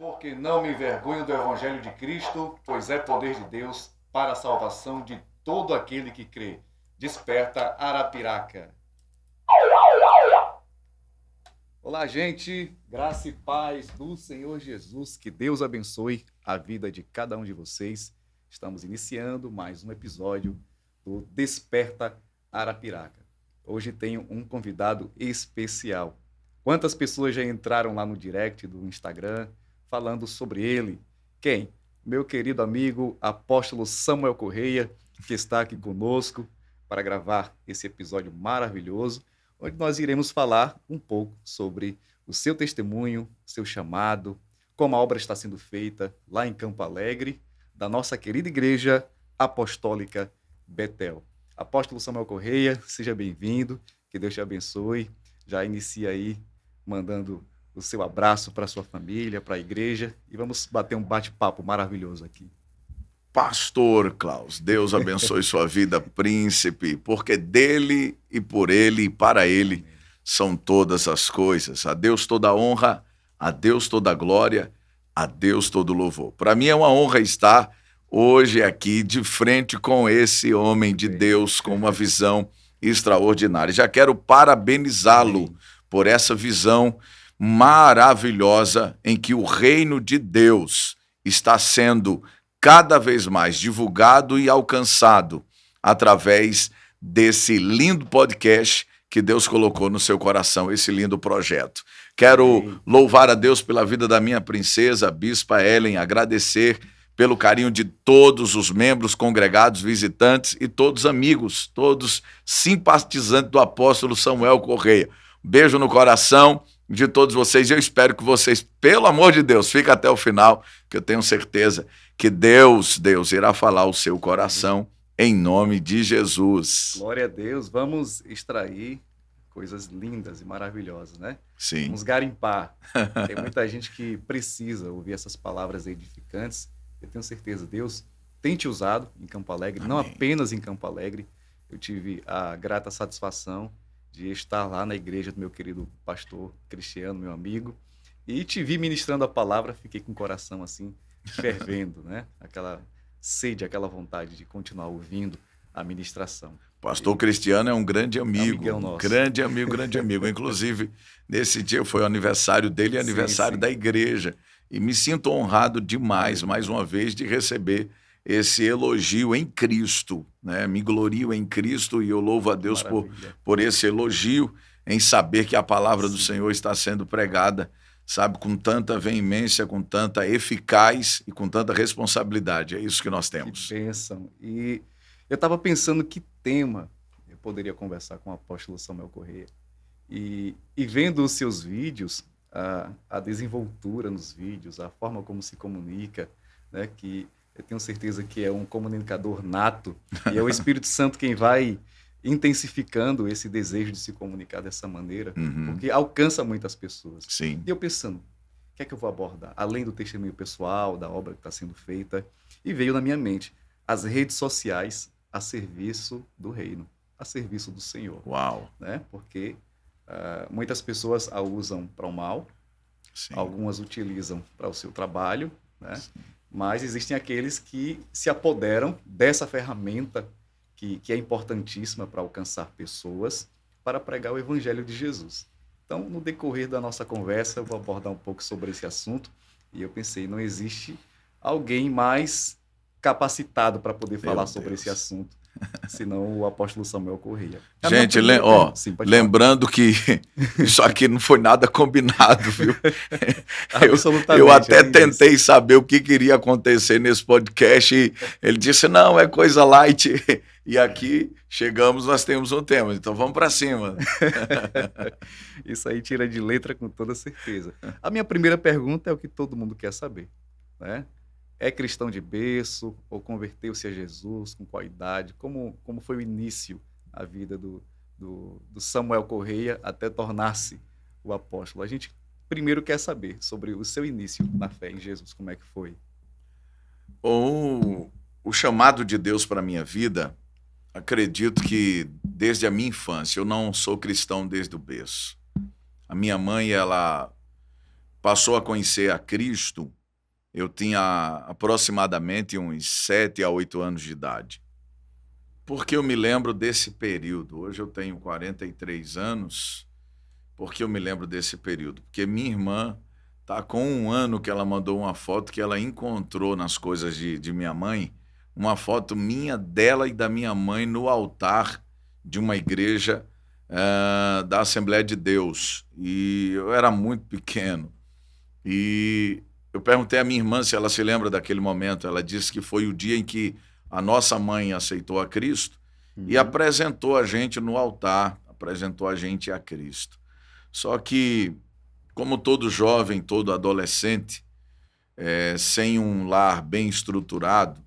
Porque não me envergonho do Evangelho de Cristo, pois é poder de Deus para a salvação de todo aquele que crê. Desperta Arapiraca. Olá, gente. Graça e paz do Senhor Jesus. Que Deus abençoe a vida de cada um de vocês. Estamos iniciando mais um episódio do Desperta Arapiraca. Hoje tenho um convidado especial. Quantas pessoas já entraram lá no direct do Instagram falando sobre ele? Quem? Meu querido amigo apóstolo Samuel Correia, que está aqui conosco para gravar esse episódio maravilhoso, onde nós iremos falar um pouco sobre o seu testemunho, seu chamado, como a obra está sendo feita lá em Campo Alegre, da nossa querida Igreja Apostólica Betel. Apóstolo Samuel Correia, seja bem-vindo, que Deus te abençoe. Já inicia aí mandando o seu abraço para a sua família, para a igreja, e vamos bater um bate-papo maravilhoso aqui. Pastor Klaus, Deus abençoe sua vida, príncipe, porque dele e por ele e para ele são todas as coisas. A Deus toda a honra, a Deus toda a glória, a Deus todo o louvor. Para mim é uma honra estar hoje aqui de frente com esse homem de Deus com uma visão extraordinária. Já quero parabenizá-lo por essa visão maravilhosa em que o reino de Deus está sendo cada vez mais divulgado e alcançado através desse lindo podcast que Deus colocou no seu coração, esse lindo projeto. Quero louvar a Deus pela vida da minha princesa, a Bispa Ellen, agradecer pelo carinho de todos os membros congregados, visitantes e todos amigos, todos simpatizantes do apóstolo Samuel Correia. Beijo no coração de todos vocês. Eu espero que vocês, pelo amor de Deus, fiquem até o final, que eu tenho certeza que Deus irá falar o seu coração em nome de Jesus. Glória a Deus. Vamos extrair coisas lindas e maravilhosas, né? Sim. Vamos garimpar. Tem muita gente que precisa ouvir essas palavras edificantes. Eu tenho certeza, Deus tem te usado em Campo Alegre, Amém. Não apenas em Campo Alegre. Eu tive a grata satisfação de estar lá na igreja do meu querido pastor Cristiano, meu amigo, e te vi ministrando a palavra, fiquei com o coração assim, fervendo, né? Aquela sede, aquela vontade de continuar ouvindo a ministração. Pastor Cristiano é um grande amigo, grande amigo. Inclusive, nesse dia foi o aniversário dele e aniversário da igreja. E me sinto honrado demais, mais uma vez, de receber esse elogio em Cristo, né? Me glorio em Cristo e eu louvo a Deus por esse elogio, em saber que a palavra do Senhor está sendo pregada, sabe, com tanta veemência, com tanta eficaz e com tanta responsabilidade. É isso que nós temos. Que bênção. E eu estava pensando que tema eu poderia conversar com o apóstolo Samuel Correia. E vendo os seus vídeos, a desenvoltura nos vídeos, a forma como se comunica, né, que eu tenho certeza que é um comunicador nato e é o Espírito Santo quem vai intensificando esse desejo de se comunicar dessa maneira, porque alcança muitas pessoas. Sim. E eu pensando, o que é que eu vou abordar? Além do testemunho pessoal, da obra que está sendo feita, e veio na minha mente as redes sociais a serviço do reino, a serviço do Senhor. Uau! Né? Porque muitas pessoas a usam para o mal, Sim. Algumas utilizam para o seu trabalho, né? Mas existem aqueles que se apoderam dessa ferramenta que é importantíssima para alcançar pessoas, para pregar o Evangelho de Jesus. Então, no decorrer da nossa conversa, eu vou abordar um pouco sobre esse assunto, e eu pensei, não existe alguém mais capacitado para poder falar sobre esse assunto, senão o apóstolo Samuel Correia. Gente, lembrando que isso aqui não foi nada combinado, viu? Eu até tentei saber o que iria acontecer nesse podcast e ele disse, não, é coisa light. E aqui chegamos, nós temos um tema, então vamos para cima. Isso aí tira de letra com toda certeza. A minha primeira pergunta é o que todo mundo quer saber, né? É cristão de berço ou converteu-se a Jesus? Com qual idade? Como foi o início, a vida do Samuel Correia até tornar-se o apóstolo? A gente primeiro quer saber sobre o seu início na fé em Jesus. Como é que foi? O chamado de Deus para a minha vida, acredito que desde a minha infância, eu não sou cristão desde o berço. A minha mãe, ela passou a conhecer a Cristo, eu tinha aproximadamente uns 7 a 8 anos de idade. Porque eu me lembro desse período. Hoje eu tenho 43 anos. Porque eu me lembro desse período? Porque minha irmã está com 1 ano que ela mandou uma foto que ela encontrou nas coisas de minha mãe, uma foto minha, dela e da minha mãe no altar de uma igreja da Assembleia de Deus. E eu era muito pequeno. E eu perguntei à minha irmã se ela se lembra daquele momento. Ela disse que foi o dia em que a nossa mãe aceitou a Cristo e apresentou a gente no altar, apresentou a gente a Cristo. Só que, como todo jovem, todo adolescente, sem um lar bem estruturado,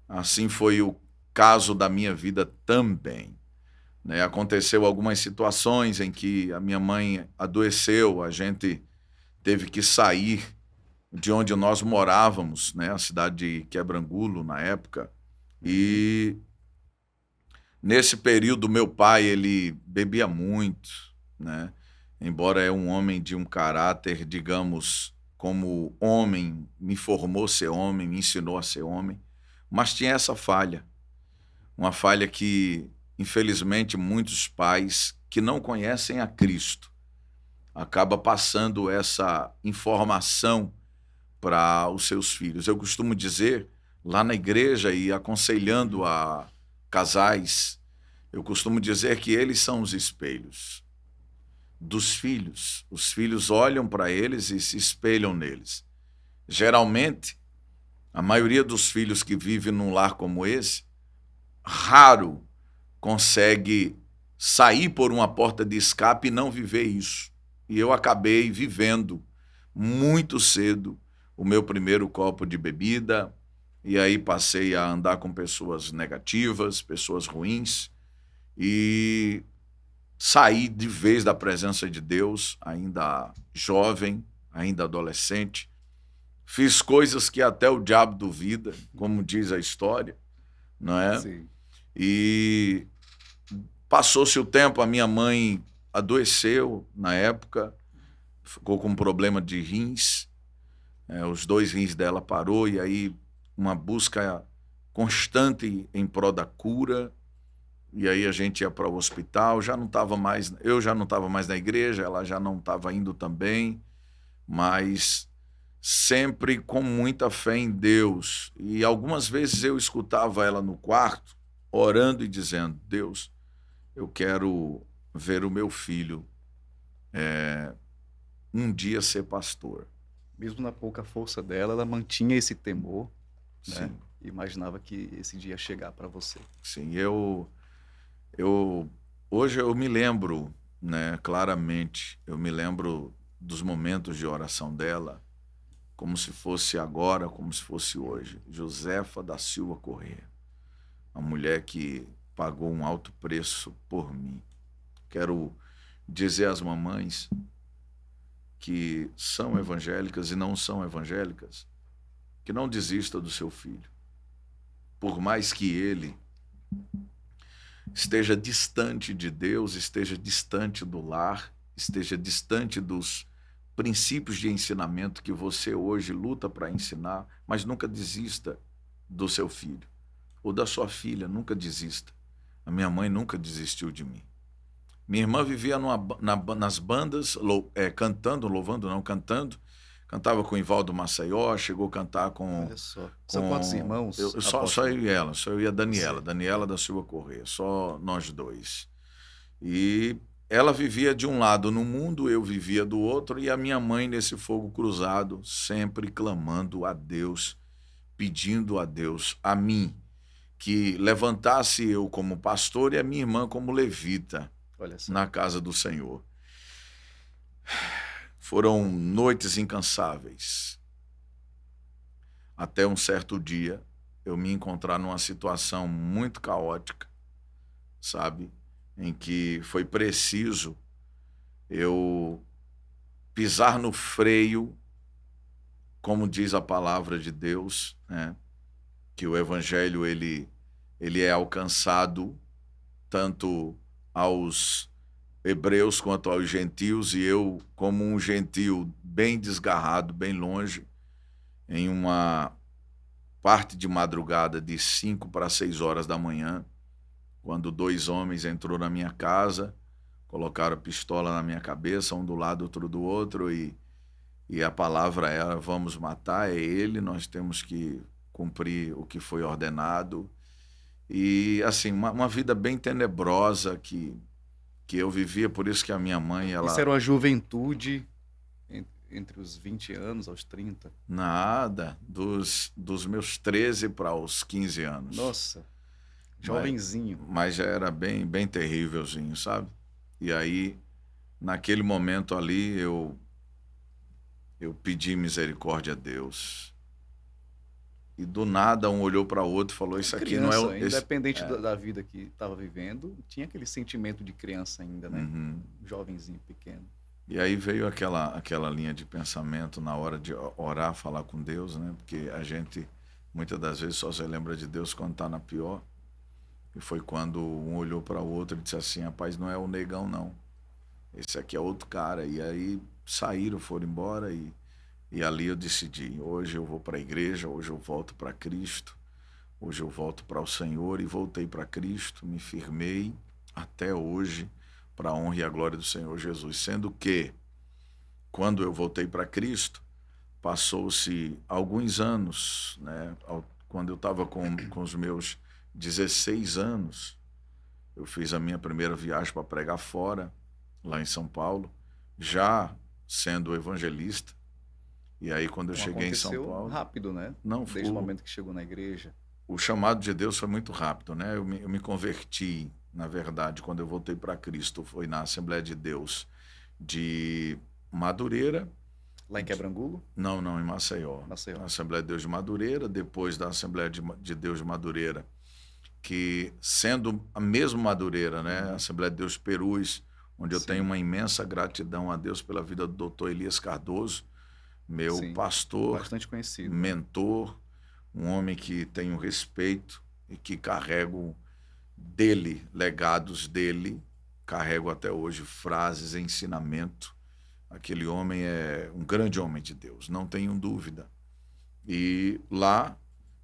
assim foi o caso da minha vida também. Né? Aconteceu algumas situações em que a minha mãe adoeceu, a gente teve que sair de onde nós morávamos, né? A cidade de Quebrangulo, na época. E nesse período, meu pai, ele bebia muito, né? Embora é um homem de um caráter, digamos, como homem, me formou ser homem, me ensinou a ser homem, mas tinha essa falha. Uma falha que, infelizmente, muitos pais que não conhecem a Cristo acabam passando essa informação para os seus filhos. Eu costumo dizer, lá na igreja e aconselhando a casais, eu costumo dizer que eles são os espelhos dos filhos. Os filhos olham para eles e se espelham neles. Geralmente, a maioria dos filhos que vivem num lar como esse, raro consegue sair por uma porta de escape e não viver isso. E eu acabei vivendo muito cedo o meu primeiro copo de bebida, e aí passei a andar com pessoas negativas, pessoas ruins, e saí de vez da presença de Deus, ainda jovem, ainda adolescente. Fiz coisas que até o diabo duvida, como diz a história, não é? Sim. E passou-se o tempo, a minha mãe adoeceu na época, ficou com um problema de rins, os 2 rins dela parou, e aí uma busca constante em prol da cura. E aí a gente ia para o hospital, eu já não estava mais na igreja, ela já não estava indo também, mas sempre com muita fé em Deus. E algumas vezes eu escutava ela no quarto, orando e dizendo: Deus, eu quero ver o meu filho um dia ser pastor. Mesmo na pouca força dela, ela mantinha esse temor, né? Sim. Imaginava que esse dia ia chegar para você. Sim, hoje eu me lembro, né, claramente, eu me lembro dos momentos de oração dela, como se fosse agora, como se fosse hoje. Josefa da Silva Corrêa, uma mulher que pagou um alto preço por mim. Quero dizer às mamães que são evangélicas e não são evangélicas, que não desista do seu filho. Por mais que ele esteja distante de Deus, esteja distante do lar, esteja distante dos princípios de ensinamento que você hoje luta para ensinar, mas nunca desista do seu filho ou da sua filha, nunca desista. A minha mãe nunca desistiu de mim. Minha irmã vivia nas bandas, cantando, cantava com o Ivaldo Maceió, chegou a cantar com... Olha só. São quantos irmãos? Só eu e ela, só eu e a Daniela, Você. Daniela da Silva Corrêa, só nós dois. E ela vivia de um lado no mundo, eu vivia do outro, e a minha mãe nesse fogo cruzado, sempre clamando a Deus, pedindo a Deus, a mim, que levantasse eu como pastor e a minha irmã como levita. Olha só. Na casa do Senhor. Foram noites incansáveis. Até um certo dia, eu me encontrar numa situação muito caótica, sabe? Em que foi preciso eu pisar no freio, como diz a palavra de Deus, né? Que o evangelho ele é alcançado tanto aos hebreus quanto aos gentios, e eu, como um gentio bem desgarrado, bem longe, em uma parte de madrugada de 5 para 6 horas da manhã, quando 2 homens entrou na minha casa, colocaram a pistola na minha cabeça, um do lado, outro do outro, e a palavra era: vamos matar, é ele, nós temos que cumprir o que foi ordenado. E, assim, uma vida bem tenebrosa que eu vivia, por isso que a minha mãe, Isso era uma juventude entre os 20 anos aos 30? Nada, dos meus 13 para os 15 anos. Nossa, jovenzinho. Mas já era bem terrívelzinho, sabe? E aí, naquele momento ali, eu pedi misericórdia a Deus. E do nada um olhou para o outro e falou: isso aqui Criança, não é... independente da vida que estava vivendo, tinha aquele sentimento de criança ainda, né? Uhum. Jovenzinho, pequeno. E aí veio aquela linha de pensamento na hora de orar, falar com Deus, né? Porque a gente, muitas das vezes, só se lembra de Deus quando está na pior. E foi quando um olhou para o outro e disse assim: rapaz, não é o negão, não. Esse aqui é outro cara. E aí saíram, foram embora, e ali eu decidi: hoje eu vou para a igreja, hoje eu volto para Cristo, hoje eu volto para o Senhor. E voltei para Cristo, me firmei até hoje, para a honra e a glória do Senhor Jesus. Sendo que, quando eu voltei para Cristo, passou-se alguns anos, né? Quando eu estava com os meus 16 anos, eu fiz a minha primeira viagem para pregar fora, lá em São Paulo, já sendo evangelista. E aí, quando eu cheguei em São Paulo... rápido, né? Não, desde o momento que chegou na igreja. O chamado de Deus foi muito rápido, né? Eu me converti, na verdade, quando eu voltei para Cristo, foi na Assembleia de Deus de Madureira. Lá em Quebrangulo? Não, em Maceió. Na Assembleia de Deus de Madureira, depois da Assembleia de Deus de Madureira, que sendo a mesma Madureira, né? A Assembleia de Deus de Perus, onde eu tenho uma imensa gratidão a Deus pela vida do doutor Elias Cardoso, meu pastor, bastante conhecido, mentor, um homem que tenho respeito e que carrego dele, legados dele, carrego até hoje frases, ensinamento. Aquele homem é um grande homem de Deus, não tenho dúvida. E lá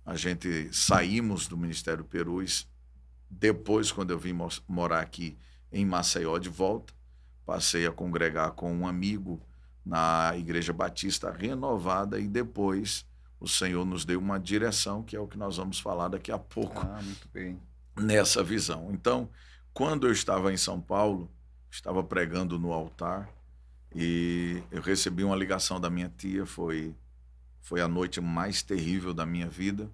a gente saímos do Ministério Perus. Depois, quando eu vim morar aqui em Maceió de volta, passei a congregar com um amigo na Igreja Batista Renovada, e depois o Senhor nos deu uma direção, que é o que nós vamos falar daqui a pouco. Muito bem. Nessa visão. Então, quando eu estava em São Paulo, estava pregando no altar, e eu recebi uma ligação da minha tia. Foi a noite mais terrível da minha vida.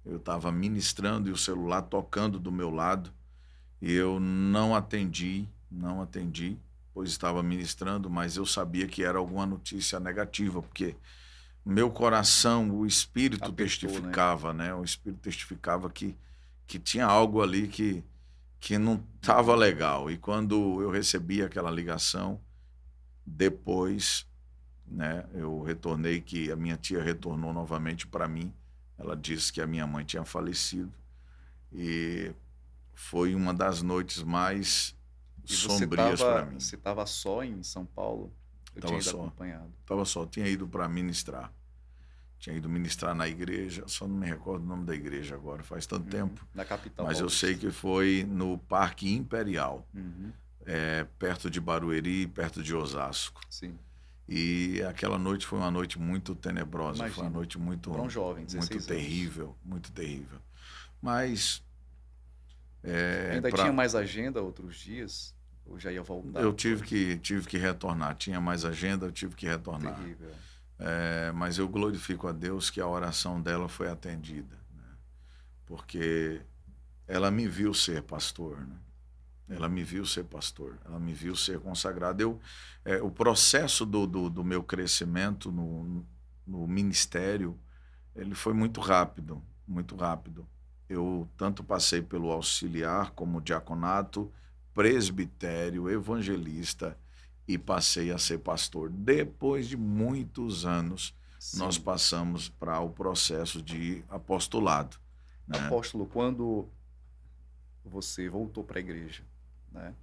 Eu estava ministrando e o celular tocando do meu lado, e eu não atendi, pois estava ministrando, mas eu sabia que era alguma notícia negativa, porque meu coração, o Espírito apertou, testificava, né? O Espírito testificava que tinha algo ali que não estava legal. E quando eu recebi aquela ligação, depois, né, eu retornei, que a minha tia retornou novamente para mim. Ela disse que a minha mãe tinha falecido, e foi uma das noites sombrias para mim. Você estava só em São Paulo? Eu tinha ido acompanhado. Estava só, tinha ido para ministrar. Tinha ido ministrar na igreja, só não me recordo o nome da igreja agora, faz tanto tempo. Na capital. Mas eu sei que foi no Parque Imperial, perto de Barueri, perto de Osasco. Sim. E aquela noite foi uma noite muito tenebrosa. Imagina, foi uma noite muito, para um jovem, muito terrível, muito terrível. Mas... ainda tinha mais agenda outros dias? Ou já ia voltar? Eu tive que retornar. Tinha mais agenda, eu tive que retornar. Terrível. Mas eu glorifico a Deus que a oração dela foi atendida, né? Porque ela me viu ser pastor, né? Ela me viu ser pastor, ela me viu ser consagrado. O processo do meu crescimento no ministério, ele foi muito rápido, muito rápido. Eu tanto passei pelo auxiliar como diaconato, presbitério, evangelista, e passei a ser pastor. Depois de muitos anos, nós passamos para o processo de apostolado, né? Apóstolo, quando você voltou para a igreja, né,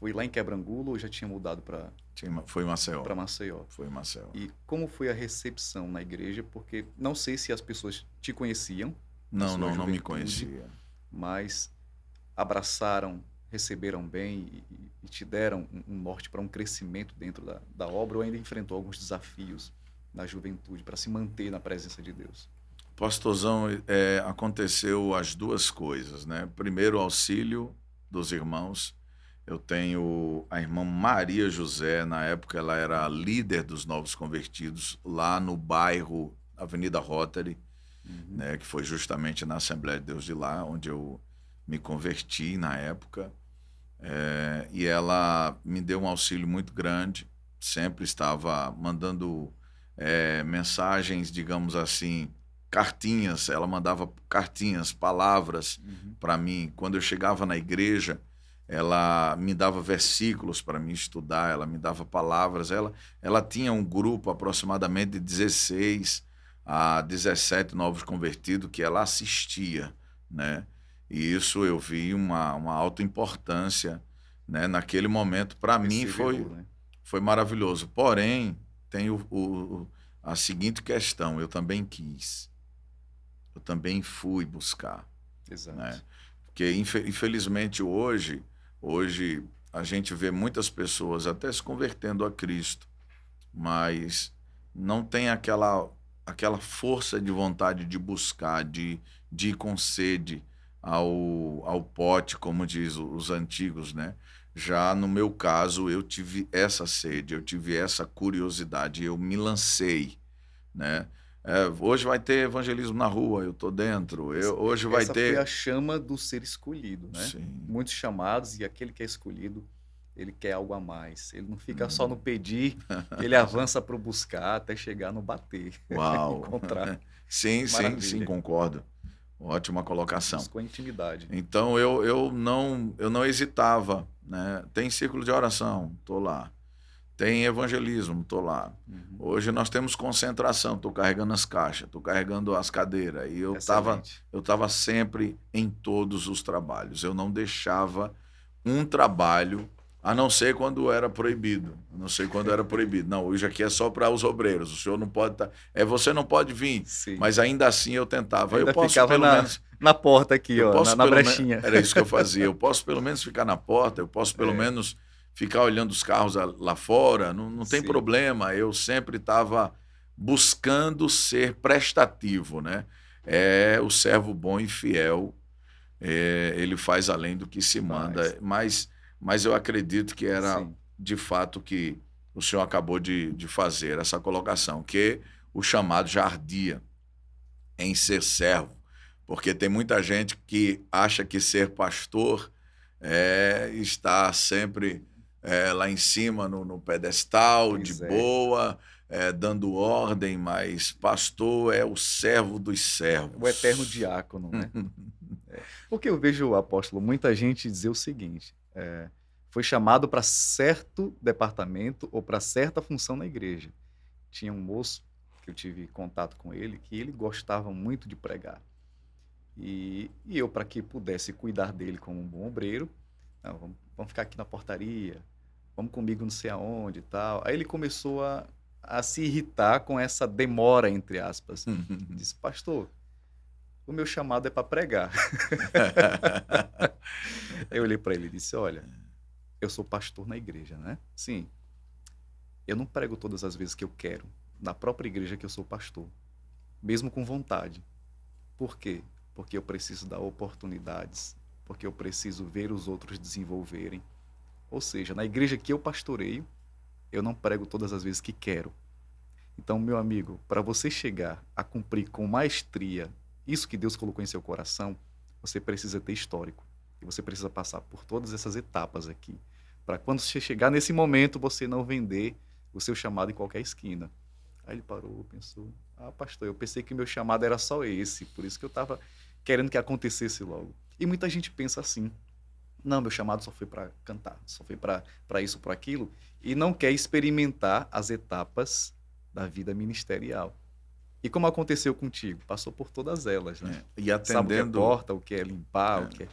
Foi lá em Quebrangulo ou já tinha mudado para Foi em Maceió. Maceió? Foi em Maceió. E como foi a recepção na igreja? Porque não sei se as pessoas te conheciam na Não, sua não me juventude, conhecia. mas abraçaram, receberam bem e te deram um norte para um crescimento dentro da obra, ou ainda enfrentou alguns desafios na juventude para se manter na presença de Deus? Pastorzão, aconteceu as duas coisas, né? Primeiro, o auxílio dos irmãos. Eu tenho a irmã Maria José, na época ela era a líder dos novos convertidos, lá no bairro Avenida Rotary, né? Que foi justamente na Assembleia de Deus de lá, onde eu me converti na época. E ela me deu um auxílio muito grande, sempre estava mandando mensagens, digamos assim, cartinhas, ela mandava cartinhas, palavras para mim. Quando eu chegava na igreja, ela me dava versículos para mim estudar, ela me dava palavras. Ela tinha um grupo aproximadamente de 16 a 17 novos convertidos que ela assistia, né? E isso eu vi uma alta importância, né? Naquele momento, para mim, Perseverou, né? foi maravilhoso. Porém, tem a seguinte questão: eu também quis, eu também fui buscar, Exato. né? Porque, infelizmente, hoje a gente vê muitas pessoas até se convertendo a Cristo, mas não tem aquela força de vontade de buscar, de ir com sede ao pote, como diz os antigos, né? Já no meu caso, eu tive essa sede, eu tive essa curiosidade, eu me lancei, né? Hoje vai ter evangelismo na rua, eu tô dentro. Hoje vai Essa ter... foi a chama do ser escolhido, né? Sim. Muitos chamados, e aquele que é escolhido, ele quer algo a mais. Ele não fica só no pedir, ele avança para o buscar até chegar no bater. Uau! Encontrar. Sim, Maravilha. concordo. Ótima colocação. Buscou intimidade. Então eu não hesitava, né? Tem círculo de oração, tô lá. Tem evangelismo, tô lá. Hoje nós temos concentração, tô carregando as caixas, tô carregando as cadeiras. E eu tava sempre em todos os trabalhos. Eu não deixava um trabalho, a não ser quando era proibido. Não, hoje aqui é só para os obreiros. O senhor não pode estar. Você não pode vir. Sim. Mas ainda assim eu tentava. Ainda eu posso ficava pelo menos. Na porta aqui, Eu ó, posso na pelo brechinha. Era isso que eu fazia. Eu posso pelo menos ficar na porta, eu posso pelo menos ficar olhando os carros lá fora. Não tem Sim. problema. Eu sempre estava buscando ser prestativo, né? O servo bom e fiel, ele faz além do que se manda. Mas eu acredito que era de fato que o senhor acabou de fazer essa colocação, que o chamado já ardia em ser servo, porque tem muita gente que acha que ser pastor está sempre lá em cima no pedestal, de boa, dando ordem, mas pastor é o servo dos servos. O eterno diácono, né? Porque eu vejo, apóstolo, muita gente dizer o seguinte: foi chamado para certo departamento ou para certa função na igreja. Tinha um moço que eu tive contato com ele, que ele gostava muito de pregar. E eu, para que pudesse cuidar dele como um bom obreiro, não, vamos ficar aqui na portaria, vamos comigo não sei aonde e tal. Aí ele começou a se irritar com essa demora, entre aspas. Disse: pastor, o meu chamado é para pregar. Eu olhei para ele e disse: olha, eu sou pastor na igreja, né? Sim. Eu não prego todas as vezes que eu quero, na própria igreja que eu sou pastor, mesmo com vontade. Por quê? Porque eu preciso dar oportunidades, porque eu preciso ver os outros desenvolverem. Ou seja, na igreja que eu pastoreio, eu não prego todas as vezes que quero. Então, meu amigo, para você chegar a cumprir com maestria isso que Deus colocou em seu coração, você precisa ter histórico. E você precisa passar por todas essas etapas aqui, para quando você chegar nesse momento, você não vender o seu chamado em qualquer esquina. Aí ele parou, pensou: pastor, eu pensei que meu chamado era só esse, por isso que eu estava querendo que acontecesse logo. E muita gente pensa assim: não, meu chamado só foi para cantar, só foi para isso, para aquilo, e não quer experimentar as etapas da vida ministerial. E como aconteceu contigo? Passou por todas elas, né? E atendendo... Sabe o que é porta, o que é limpar, o que é...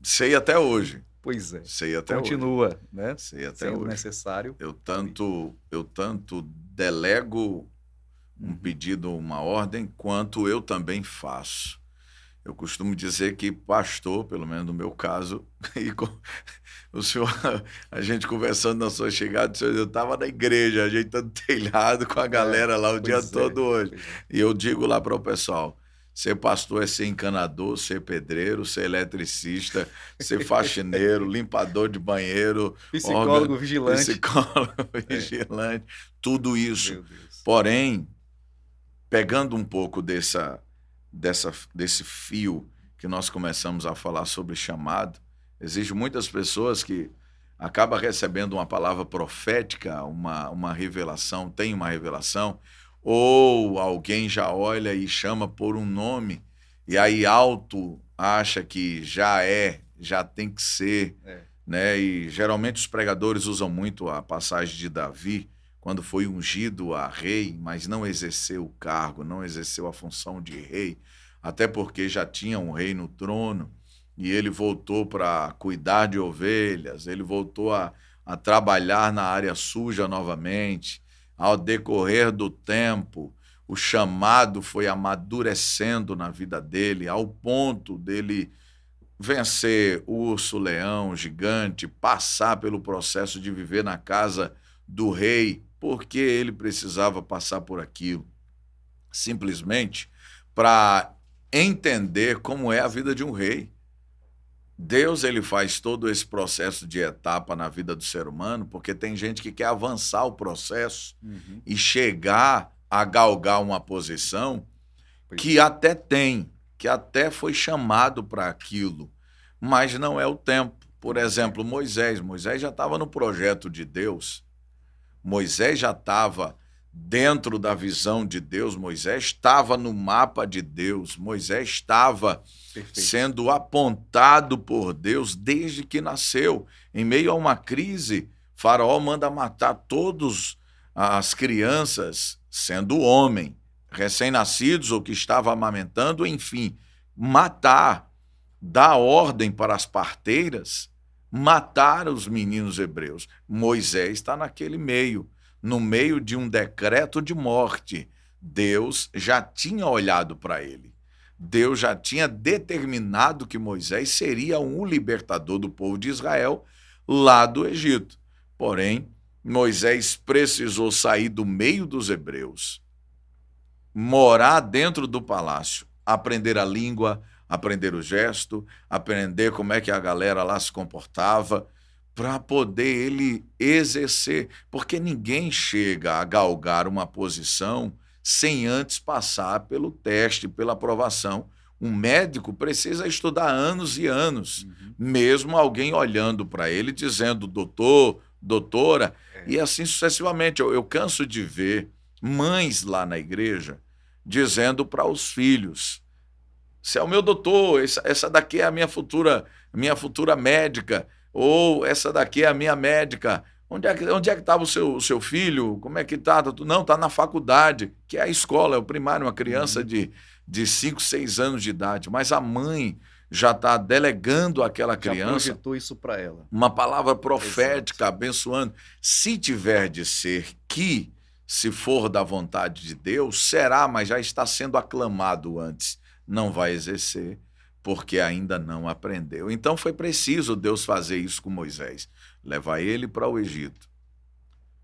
Sei até hoje. Pois é. Sei até hoje. Continua, né? Sei até Sendo hoje. necessário. Eu tanto delego um pedido, uma ordem, quanto eu também faço. Eu costumo dizer que pastor, pelo menos no meu caso, e o senhor, a gente conversando na sua chegada, eu estava na igreja, ajeitando telhado com a galera lá o dia todo hoje. E eu digo lá para o pessoal, ser pastor é ser encanador, ser pedreiro, ser eletricista, ser faxineiro, limpador de banheiro, psicólogo vigilante. Vigilante, tudo isso. Meu Deus. Porém, pegando um pouco desse fio que nós começamos a falar sobre chamado, existem muitas pessoas que acabam recebendo uma palavra profética, uma revelação, tem uma revelação, ou alguém já olha e chama por um nome, e aí acha que já tem que ser, né? E geralmente os pregadores usam muito a passagem de Davi, quando foi ungido a rei, mas não exerceu o cargo, não exerceu a função de rei, até porque já tinha um rei no trono, e ele voltou para cuidar de ovelhas, ele voltou a trabalhar na área suja novamente. Ao decorrer do tempo, o chamado foi amadurecendo na vida dele, ao ponto dele vencer o urso, leão, o gigante, passar pelo processo de viver na casa do rei, porque ele precisava passar por aquilo, simplesmente para entender como é a vida de um rei. Deus, ele faz todo esse processo de etapa na vida do ser humano, porque tem gente que quer avançar o processo e chegar a galgar uma posição que até foi chamado para aquilo, mas não é o tempo. Por exemplo, Moisés já estava no projeto de Deus, Moisés já estava dentro da visão de Deus, Moisés estava no mapa de Deus, Moisés estava sendo apontado por Deus desde que nasceu. Em meio a uma crise, Faraó manda matar todas as crianças, sendo homem, recém-nascidos ou que estava amamentando, enfim, matar, dar ordem para as parteiras matar os meninos hebreus. Moisés está naquele meio, no meio de um decreto de morte. Deus já tinha olhado para ele. Deus já tinha determinado que Moisés seria um libertador do povo de Israel lá do Egito. Porém, Moisés precisou sair do meio dos hebreus, morar dentro do palácio, aprender a língua, aprender o gesto, aprender como é que a galera lá se comportava, para poder ele exercer. Porque ninguém chega a galgar uma posição sem antes passar pelo teste, pela aprovação. Um médico precisa estudar anos e anos, mesmo alguém olhando para ele, dizendo doutor, doutora, e assim sucessivamente. Eu canso de ver mães lá na igreja dizendo para os filhos: "Você é o meu doutor, essa daqui é a minha futura médica, ou essa daqui é a minha médica. Onde é que estava o seu filho? Como é que está? Não, está na faculdade", que é a escola, é o primário, uma criança de 5, 6 anos de idade. Mas a mãe já está delegando àquela criança, já projetou isso para ela, uma palavra profética, abençoando. Se tiver de ser que, se for da vontade de Deus, será, mas já está sendo aclamado antes. Não vai exercer, porque ainda não aprendeu. Então foi preciso Deus fazer isso com Moisés, levar ele para o Egito,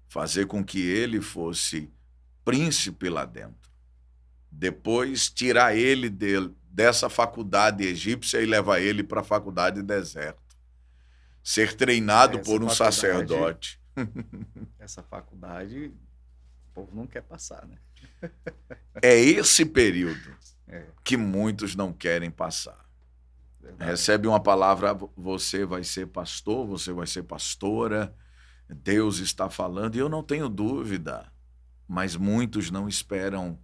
fazer com que ele fosse príncipe lá dentro, depois tirar ele dessa faculdade egípcia e levar ele para a faculdade deserto, ser treinado por um sacerdote. Essa faculdade, o povo não quer passar, né? É esse período que muitos não querem passar. Verdade. Recebe uma palavra: você vai ser pastor, você vai ser pastora, Deus está falando, e eu não tenho dúvida, mas muitos não esperam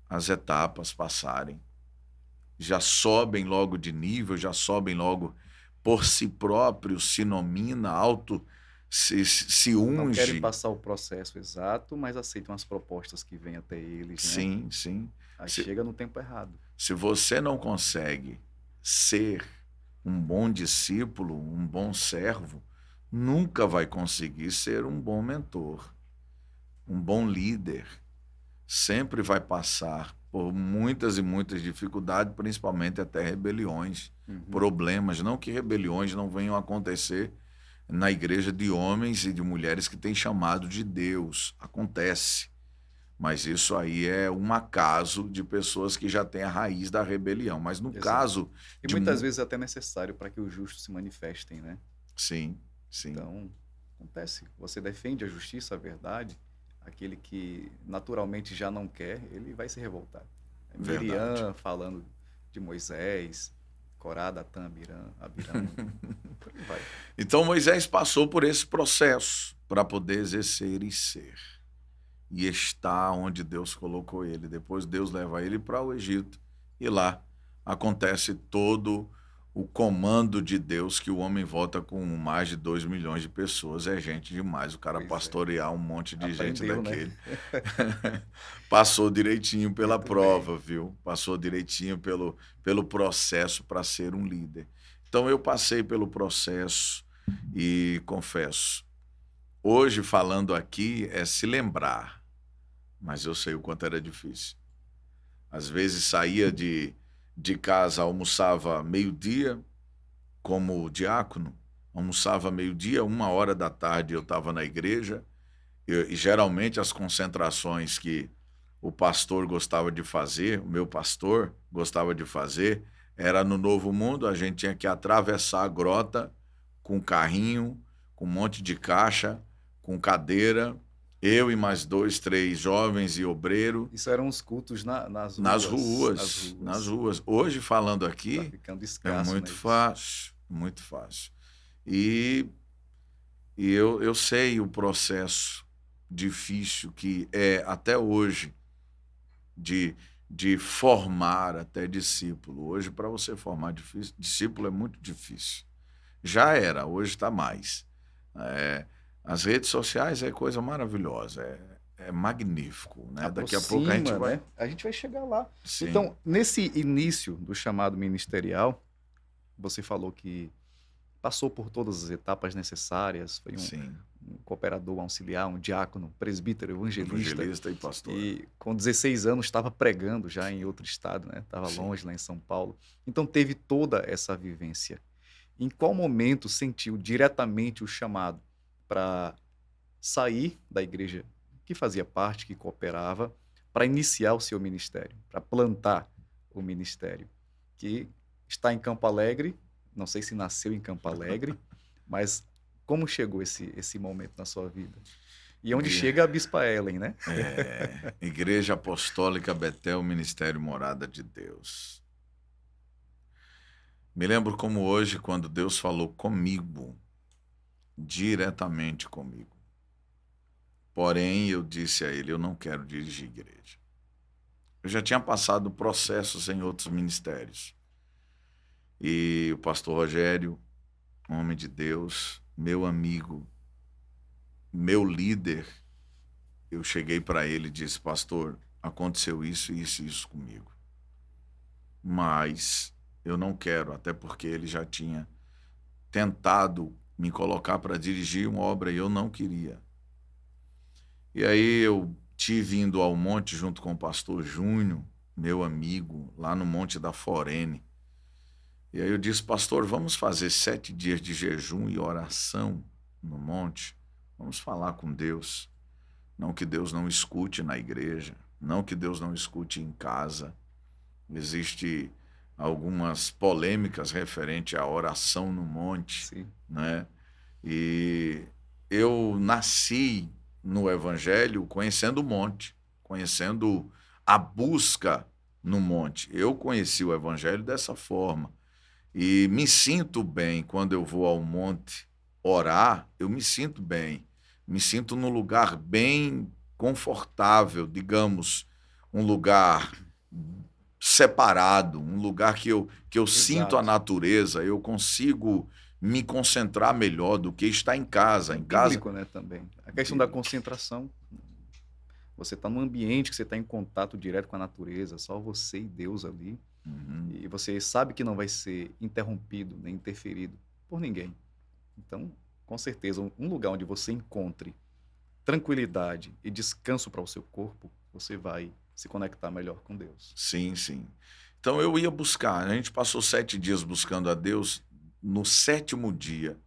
as etapas passarem. Já sobem logo de nível, já sobem logo por si próprios, se nomina, se unge. Não querem passar o processo exato, mas aceitam as propostas que vêm até eles, né? Sim, sim. Aí chega no tempo errado. Se você não consegue ser um bom discípulo, um bom servo, nunca vai conseguir ser um bom mentor, um bom líder. Sempre vai passar por muitas e muitas dificuldades, principalmente até rebeliões, problemas. Não que rebeliões não venham a acontecer na igreja de homens e de mulheres que têm chamado de Deus. Acontece. Mas isso aí é um acaso de pessoas que já têm a raiz da rebelião. Mas no Exato. caso E de... muitas vezes é até necessário para que os justos se manifestem, né? Sim, sim. Então, acontece. Você defende a justiça, a verdade, aquele que naturalmente já não quer, ele vai se revoltar. Verdade. Miriam falando de Moisés, Corá, Datã, Abirão, por aí vai. Então Moisés passou por esse processo para poder exercer e ser. E está onde Deus colocou ele. Depois Deus leva ele para o Egito. E lá acontece todo o comando de Deus, que o homem volta com mais de 2 milhões de pessoas. É gente demais. O cara Pois é. pastorear um monte de gente Aprendeu, né? daquele. Passou direitinho pela Muito prova, viu? Passou direitinho pelo processo para ser um líder. Então eu passei pelo processo e confesso, hoje, falando aqui, é se lembrar, mas eu sei o quanto era difícil. Às vezes saía de casa, almoçava meio-dia, como diácono, almoçava meio-dia, 1h da tarde eu estava na igreja, e geralmente as concentrações que o pastor gostava de fazer, o meu pastor gostava de fazer, era no Novo Mundo. A gente tinha que atravessar a grota com carrinho, com um monte de caixa, com cadeira, eu e mais 2, 3 jovens e obreiro. Isso eram os cultos nas ruas. Nas ruas. Hoje, falando aqui, tá ficando escasso, é muito né, fácil, muito fácil. E eu sei o processo difícil que é até hoje de formar até discípulo. Hoje, para você formar discípulo é muito difícil. Já era, hoje está mais. As redes sociais é coisa maravilhosa, é magnífico, né? Daqui a pouco a gente vai... né? A gente vai chegar lá. Sim. Então, nesse início do chamado ministerial, você falou que passou por todas as etapas necessárias, foi um cooperador, um auxiliar, um diácono, presbítero, evangelista e pastor. E com 16 anos estava pregando já em outro estado, né? Estava longe, lá em São Paulo. Então teve toda essa vivência. Em qual momento sentiu diretamente o chamado para sair da igreja que fazia parte, que cooperava, para iniciar o seu ministério, para plantar o ministério, que está em Campo Alegre? Não sei se nasceu em Campo Alegre, mas como chegou esse momento na sua vida? E onde chega a Bispa Ellen, né? Igreja Apostólica Betel, Ministério Morada de Deus. Me lembro como hoje, quando Deus falou comigo, diretamente comigo. Porém, eu disse a ele, eu não quero dirigir igreja. Eu já tinha passado processos em outros ministérios. E o pastor Rogério, homem de Deus, meu amigo, meu líder, eu cheguei para ele e disse, pastor, aconteceu isso, isso e isso comigo. Mas eu não quero, até porque ele já tinha tentado me colocar para dirigir uma obra e eu não queria. E aí eu tive indo ao monte junto com o pastor Júnior, meu amigo, lá no Monte da Forene. E aí eu disse, pastor, vamos fazer 7 dias de jejum e oração no monte. Vamos falar com Deus. Não que Deus não escute na igreja, não que Deus não escute em casa. Existem algumas polêmicas referentes à oração no monte. Sim. Né? E eu nasci no Evangelho conhecendo o monte, conhecendo a busca no monte. Eu conheci o Evangelho dessa forma. E me sinto bem quando eu vou ao monte orar, eu me sinto bem. Me sinto num lugar bem confortável, digamos, um lugar separado, um lugar que eu sinto a natureza, eu consigo me concentrar melhor do que estar em casa. Em casa, bíblico, né, também. A questão da concentração. Você está num ambiente que você está em contato direto com a natureza, só você e Deus ali. Uhum. E você sabe que não vai ser interrompido nem interferido por ninguém. Então, com certeza, um lugar onde você encontre tranquilidade e descanso para o seu corpo, você vai se conectar melhor com Deus. Sim, sim. Então eu ia buscar. A gente passou 7 dias buscando a Deus. No 7º dia,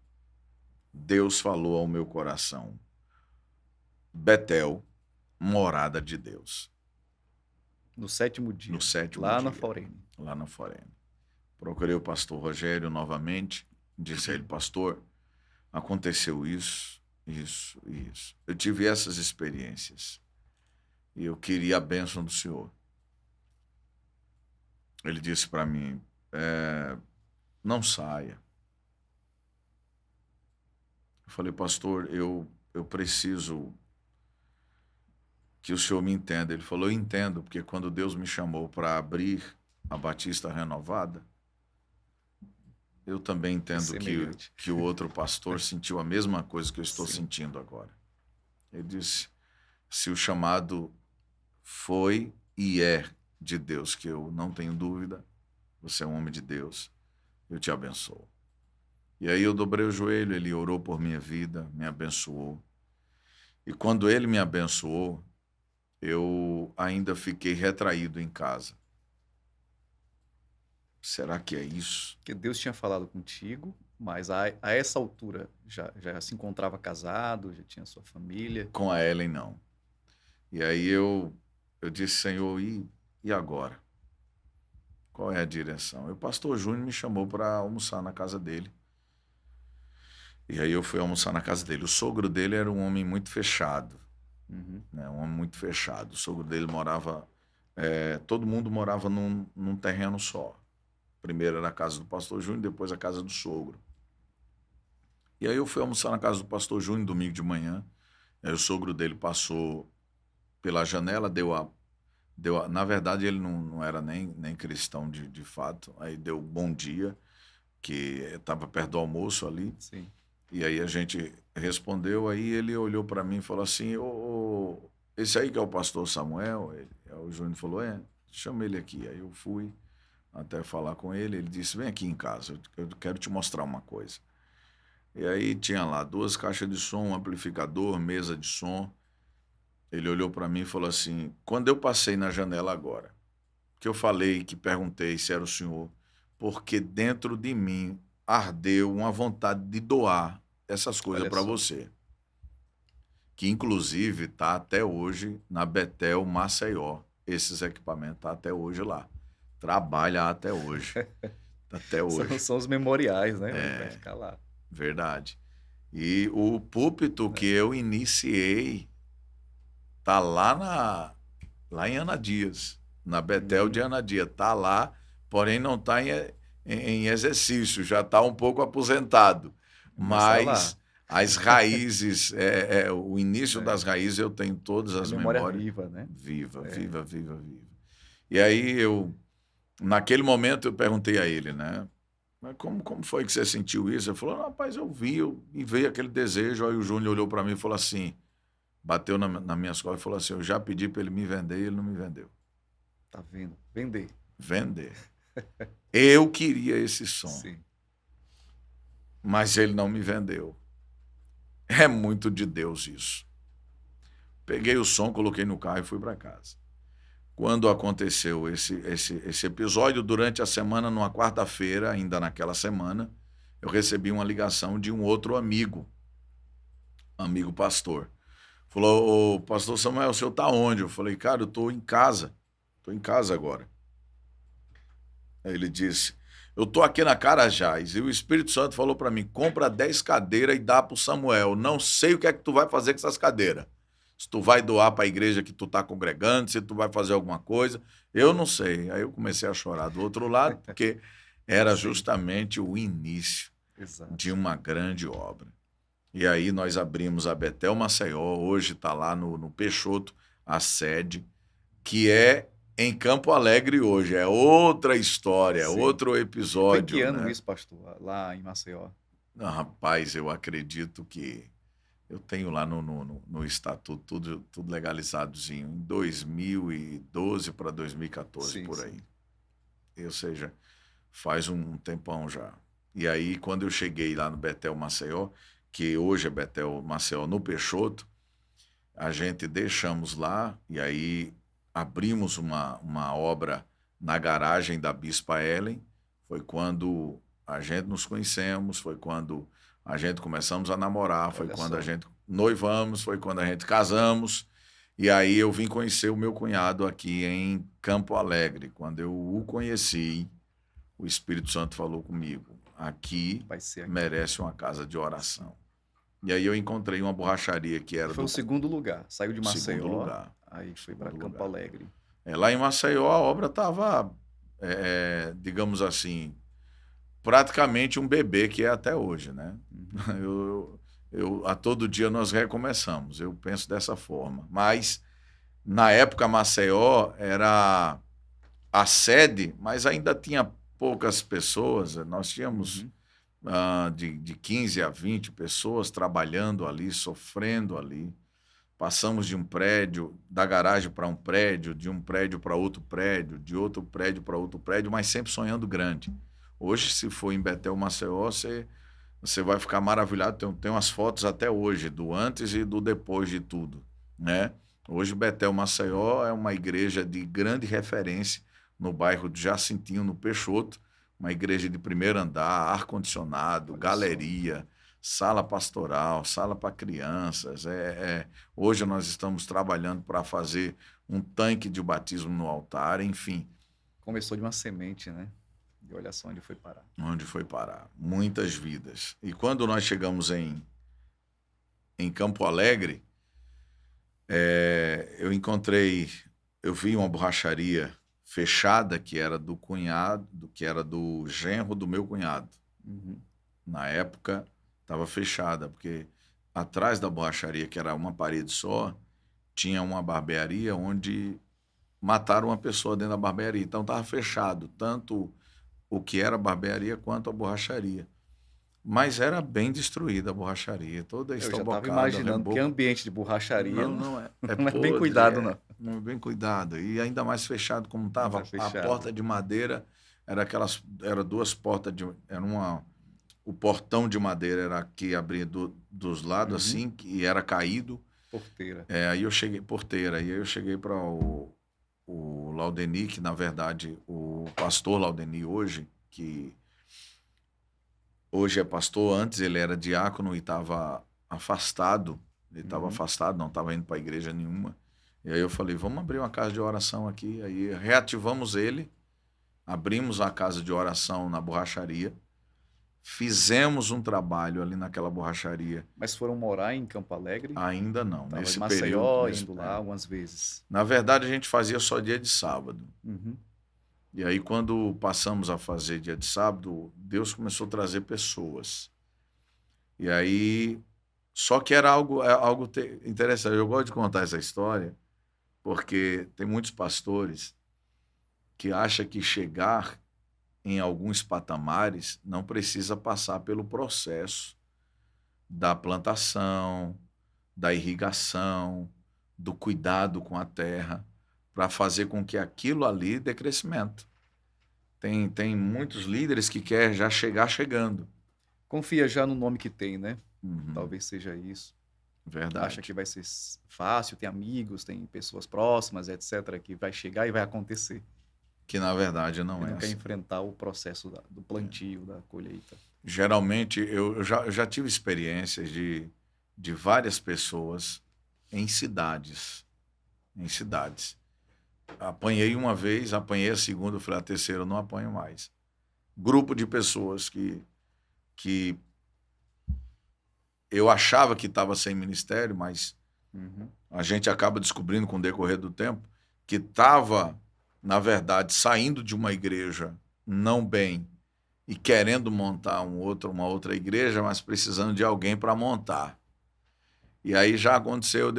Deus falou ao meu coração: Betel, morada de Deus. No sétimo No dia, 7º lá na dia, Forene. lá na Forene. Procurei o pastor Rogério novamente. Disse a ele: pastor, aconteceu isso, isso e isso. Eu tive essas experiências. E eu queria a bênção do Senhor. Ele disse para mim: não saia. Eu falei: pastor, eu preciso que o senhor me entenda. Ele falou: eu entendo, porque quando Deus me chamou para abrir a Batista Renovada, eu também entendo Semelhante. que o outro pastor sentiu a mesma coisa que eu estou Sim. sentindo agora. Ele disse: se o chamado foi e é de Deus, que eu não tenho dúvida, você é um homem de Deus, eu te abençoo. E aí eu dobrei o joelho, ele orou por minha vida, me abençoou. E quando ele me abençoou, eu ainda fiquei retraído em casa. Será que é isso? Porque Deus tinha falado contigo, mas a essa altura já se encontrava casado, já tinha sua família. Com a Ellen, não. E aí eu disse: Senhor, e agora? Qual é a direção? E o pastor Júnior me chamou para almoçar na casa dele. E aí eu fui almoçar na casa dele. O sogro dele era um homem muito fechado, Uhum. né? Um homem muito fechado. O sogro dele morava... todo mundo morava num terreno só. Primeiro era a casa do pastor Júnior, depois a casa do sogro. E aí eu fui almoçar na casa do pastor Júnior domingo de manhã. Aí o sogro dele passou pela janela, na verdade, ele não era nem cristão de fato. Aí deu bom dia, que estava perto do almoço ali. Sim. E aí a gente respondeu, aí ele olhou para mim e falou assim: esse aí que é o pastor Samuel? Aí o Júnior falou: chama ele aqui. Aí eu fui até falar com ele, ele disse: vem aqui em casa, eu quero te mostrar uma coisa. E aí tinha lá 2 caixas de som, um amplificador, mesa de som. Ele olhou para mim e falou assim: quando eu passei na janela agora, que eu falei, que perguntei se era o senhor, porque dentro de mim ardeu uma vontade de doar essas coisas Olha para só. você. Que inclusive está até hoje na Betel Maceió. Esses equipamentos estão até hoje lá. Trabalha até hoje. Até hoje. São os memoriais, né? Vai ficar lá. Verdade. E o púlpito que eu iniciei tá lá em Ana Dias, na Betel de Ana Dias. Tá lá, porém não está em exercício, já está um pouco aposentado. Tá lá. Mas as raízes, o início das raízes, eu tenho todas É as memória memórias. viva, né? Viva. E aí naquele momento eu perguntei a ele, né? Mas como foi que você sentiu isso? Ele falou: rapaz, e veio aquele desejo. Aí o Júnior olhou para mim e falou assim, bateu na minha costas e falou assim: eu já pedi para ele me vender e ele não me vendeu. Tá vendo? Vender. Vender. Eu queria esse som, Sim. mas ele não me vendeu. É muito de Deus isso. Peguei o som, coloquei no carro e fui para casa. Quando aconteceu esse episódio, durante a semana, numa quarta-feira, ainda naquela semana, eu recebi uma ligação de um outro amigo pastor. Falou: ô, pastor Samuel, o senhor tá onde? Eu falei: cara, eu tô em casa agora. Aí ele disse: eu tô aqui na Carajás e o Espírito Santo falou para mim: compra 10 cadeiras e dá pro Samuel. Não sei o que é que tu vai fazer com essas cadeiras. Se tu vai doar para a igreja que tu tá congregando, se tu vai fazer alguma coisa, eu não sei. Aí eu comecei a chorar do outro lado, porque era justamente o início de uma grande obra. E aí nós abrimos a Betel Maceió, hoje está lá no Peixoto, a sede, que é em Campo Alegre hoje. É outra história, outro episódio. Foi que ano, né? isso, pastor? Lá em Maceió? Não, rapaz, eu acredito que eu tenho lá no estatuto tudo legalizadozinho, em 2012 para 2014, por aí. ou seja, faz um tempão já. E aí, quando eu cheguei lá no Betel Maceió, que hoje é Betel Maceió no Peixoto, a gente deixamos lá e aí abrimos uma obra na garagem da Bispa Ellen. Foi quando a gente nos conhecemos, foi quando a gente começamos a namorar, foi Olha quando só. a gente noivamos, foi quando a gente casamos. E aí eu vim conhecer o meu cunhado aqui em Campo Alegre. Quando eu o conheci, o Espírito Santo falou comigo: aqui Vai ser aqui. merece uma casa de oração. E aí eu encontrei uma borracharia que era Foi o segundo lugar. Saiu de Maceió, segundo lugar. aí foi para Segundo Campo lugar. Alegre. Lá em Maceió a obra estava, digamos assim, praticamente um bebê que é até hoje, né? A todo dia nós recomeçamos, eu penso dessa forma. Mas, na época, Maceió era a sede, mas ainda tinha poucas pessoas. Nós tínhamos de 15 a 20 pessoas trabalhando ali, sofrendo ali. Passamos de um prédio, da garagem para um prédio, de um prédio para outro prédio, de outro prédio para outro prédio, mas sempre sonhando grande. Hoje, se for em Betel Maceió, você vai ficar maravilhado. Tem umas fotos até hoje, do antes e do depois de tudo, né? Hoje, Betel Maceió é uma igreja de grande referência no bairro de Jacintinho, no Peixoto, uma igreja de primeiro andar, ar-condicionado, galeria, sala pastoral, sala para crianças. Hoje nós estamos trabalhando para fazer um tanque de batismo no altar, enfim. Começou de uma semente, né? E olha só onde foi parar. Onde foi parar? Muitas vidas. E quando nós chegamos em Campo Alegre, eu vi uma borracharia fechada que era do cunhado, que era do genro do meu cunhado. Na época, estava fechada, porque atrás da borracharia, que era uma parede só, tinha uma barbearia onde mataram uma pessoa dentro da barbearia. Então estava fechado, tanto o que era a barbearia quanto a borracharia. Mas era bem destruída a borracharia, toda estobocada. Eu já estava imaginando que ambiente de borracharia não é não é bem podre, cuidado, não. Não é bem cuidado. E ainda mais fechado como estava. A porta de madeira era duas portas o portão de madeira era que abria dos lados assim, e era caído. Porteira. Aí eu cheguei para o Laudeni, que na verdade o pastor Laudeni hoje, que hoje é pastor, antes ele era diácono e estava afastado. Ele estava afastado, não estava indo para a igreja nenhuma. E aí eu falei, vamos abrir uma casa de oração aqui. Aí reativamos ele, abrimos a casa de oração na borracharia, fizemos um trabalho ali naquela borracharia. Mas foram morar em Campo Alegre? Ainda não. Tava nesse em Maceió, período, indo lá algumas vezes. Na verdade, a gente fazia só dia de sábado. E aí, quando passamos a fazer dia de sábado, Deus começou a trazer pessoas. E aí, só que era algo interessante. Eu gosto de contar essa história, porque tem muitos pastores que acham que chegar em alguns patamares não precisa passar pelo processo da plantação, da irrigação, do cuidado com a terra, para fazer com que aquilo ali dê crescimento. Tem muitos líderes que querem já chegar chegando. Confia já no nome que tem, né? Talvez seja isso. Verdade. Acha que vai ser fácil, tem amigos, tem pessoas próximas, etc., que vai chegar e vai acontecer. Que na verdade não é. Não quer enfrentar o processo do plantio, da colheita. Geralmente, eu já tive experiências de várias pessoas em cidades. Apanhei uma vez, apanhei a segunda, eu falei, a terceira eu não apanho mais. Grupo de pessoas que eu achava que estava sem ministério, mas a gente acaba descobrindo com o decorrer do tempo que estava, na verdade, saindo de uma igreja não bem e querendo montar uma outra igreja, mas precisando de alguém para montar. E aí já aconteceu,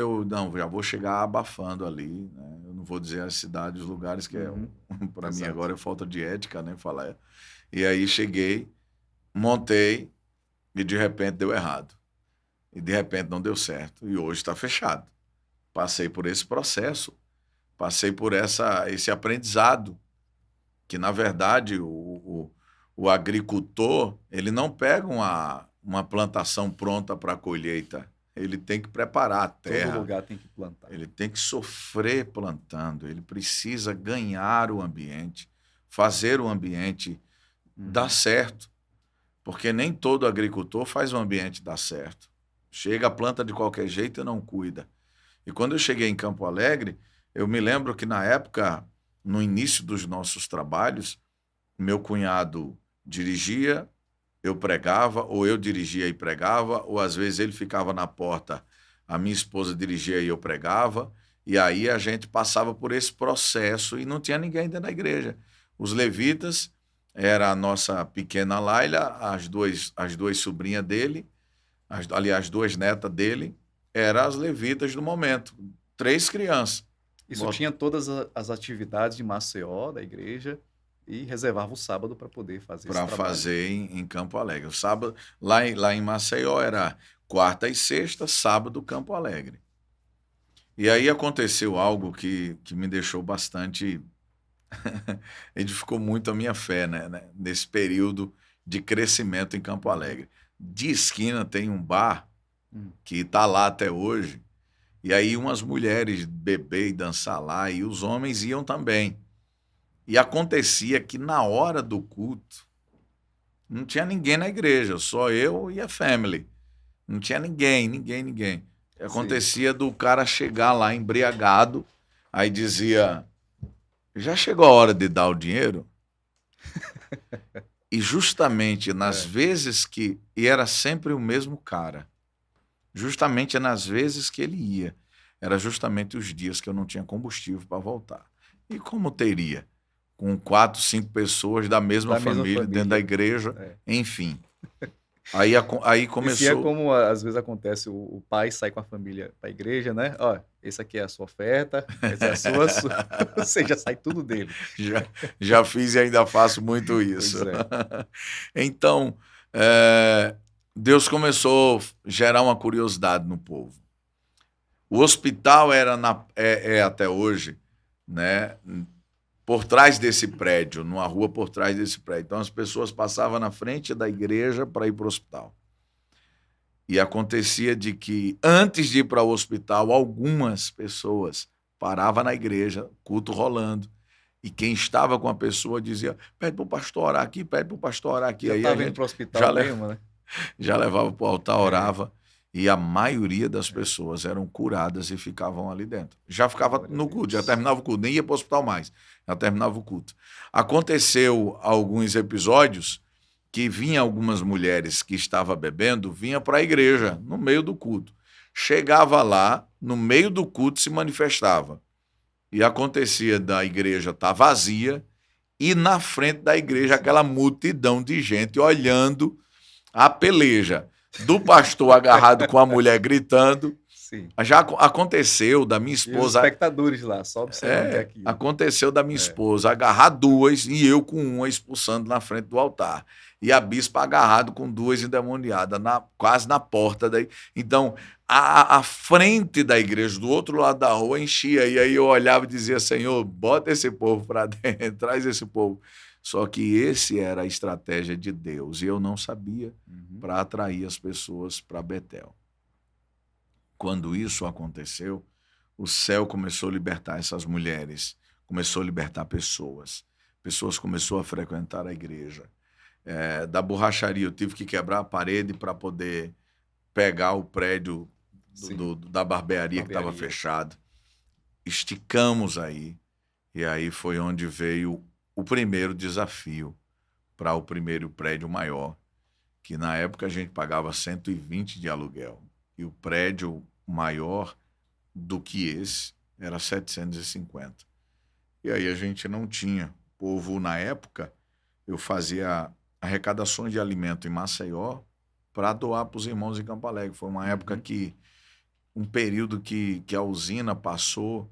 já vou chegar abafando ali, né? Eu não vou dizer as cidades, os lugares, que para mim agora é falta de ética, né? Falar. E aí cheguei, montei e de repente deu errado. E de repente não deu certo. E hoje está fechado. Passei por esse processo, passei por esse aprendizado. que na verdade o agricultor, ele não pega uma plantação pronta para a colheita. Ele tem que preparar a terra. Todo lugar tem que plantar. Ele tem que sofrer plantando. Ele precisa ganhar o ambiente, fazer o ambiente dar certo. Porque nem todo agricultor faz o ambiente dar certo. Chega a planta de qualquer jeito e não cuida. E quando eu cheguei em Campo Alegre, eu me lembro que na época, no início dos nossos trabalhos, meu cunhado dirigia, eu pregava, ou eu dirigia e pregava, ou às vezes ele ficava na porta, a minha esposa dirigia e eu pregava, e aí a gente passava por esse processo e não tinha ninguém dentro da igreja. Os levitas, era a nossa pequena Laila, as duas sobrinhas dele, aliás, 2 netas dele, eram as levitas do momento, 3 crianças. Isso tinha todas as atividades de Maceió, da igreja, e reservava o sábado para poder fazer esse trabalho. Para fazer em Campo Alegre. O sábado, lá em Maceió era quarta e sexta, sábado, Campo Alegre. E aí aconteceu algo que me deixou bastante... edificou muito a minha fé, né? Nesse período de crescimento em Campo Alegre. De esquina tem um bar que está lá até hoje, e aí umas mulheres beber e dançar lá, e os homens iam também. E acontecia que na hora do culto, não tinha ninguém na igreja, só eu e a family. Não tinha ninguém. Acontecia do cara chegar lá embriagado, aí dizia, já chegou a hora de dar o dinheiro? E justamente nas vezes que... E era sempre o mesmo cara. Justamente nas vezes que ele ia. Era justamente os dias que eu não tinha combustível para voltar. E como teria? Com 4, 5 pessoas da mesma família dentro da igreja, enfim. Aí começou... E é como às vezes acontece, o pai sai com a família para a igreja, né? Ó, esse aqui é a sua oferta, essa é a sua... Ou seja, sai tudo dele. Já fiz e ainda faço muito isso. Então, Deus começou a gerar uma curiosidade no povo. O hospital é até hoje, né, por trás desse prédio, numa rua por trás desse prédio. Então as pessoas passavam na frente da igreja para ir para o hospital. E acontecia de que, antes de ir para o hospital, algumas pessoas paravam na igreja, culto rolando, e quem estava com a pessoa dizia, pede para o pastor orar aqui, pede para o pastor orar aqui. Já aí estava indo para o hospital mesmo, né? Já levava para o altar, orava, e a maioria das pessoas eram curadas e ficavam ali dentro. Já ficava no culto, já terminava o culto, nem ia para o hospital mais, já terminava o culto. Aconteceu alguns episódios que vinha algumas mulheres que estavam bebendo, vinha para a igreja, no meio do culto. Chegava lá, no meio do culto se manifestava. E acontecia da igreja estar vazia, e na frente da igreja aquela multidão de gente olhando a peleja do pastor agarrado com a mulher gritando. Sim. Já aconteceu da minha esposa... E os espectadores lá, só observando aqui. Aconteceu da minha esposa agarrar 2 e eu com uma expulsando na frente do altar. E a bispa agarrado com 2 endemoniadas, quase na porta. Então, a frente da igreja, do outro lado da rua, enchia. E aí eu olhava e dizia, Senhor, bota esse povo para dentro, traz esse povo. Só que esse era a estratégia de Deus, e eu não sabia, para atrair as pessoas para Betel. Quando isso aconteceu, o céu começou a libertar essas mulheres, começou a libertar pessoas. Pessoas começaram a frequentar a igreja. Da borracharia, eu tive que quebrar a parede para poder pegar o prédio da barbearia que estava fechado. Esticamos aí, e aí foi onde veio o primeiro desafio para o primeiro prédio maior, que na época a gente pagava 120 de aluguel, e o prédio maior do que esse era 750. E aí a gente não tinha. O povo, na época, eu fazia arrecadações de alimento em Maceió para doar para os irmãos em Campo Alegre. Foi uma época um período que a usina passou,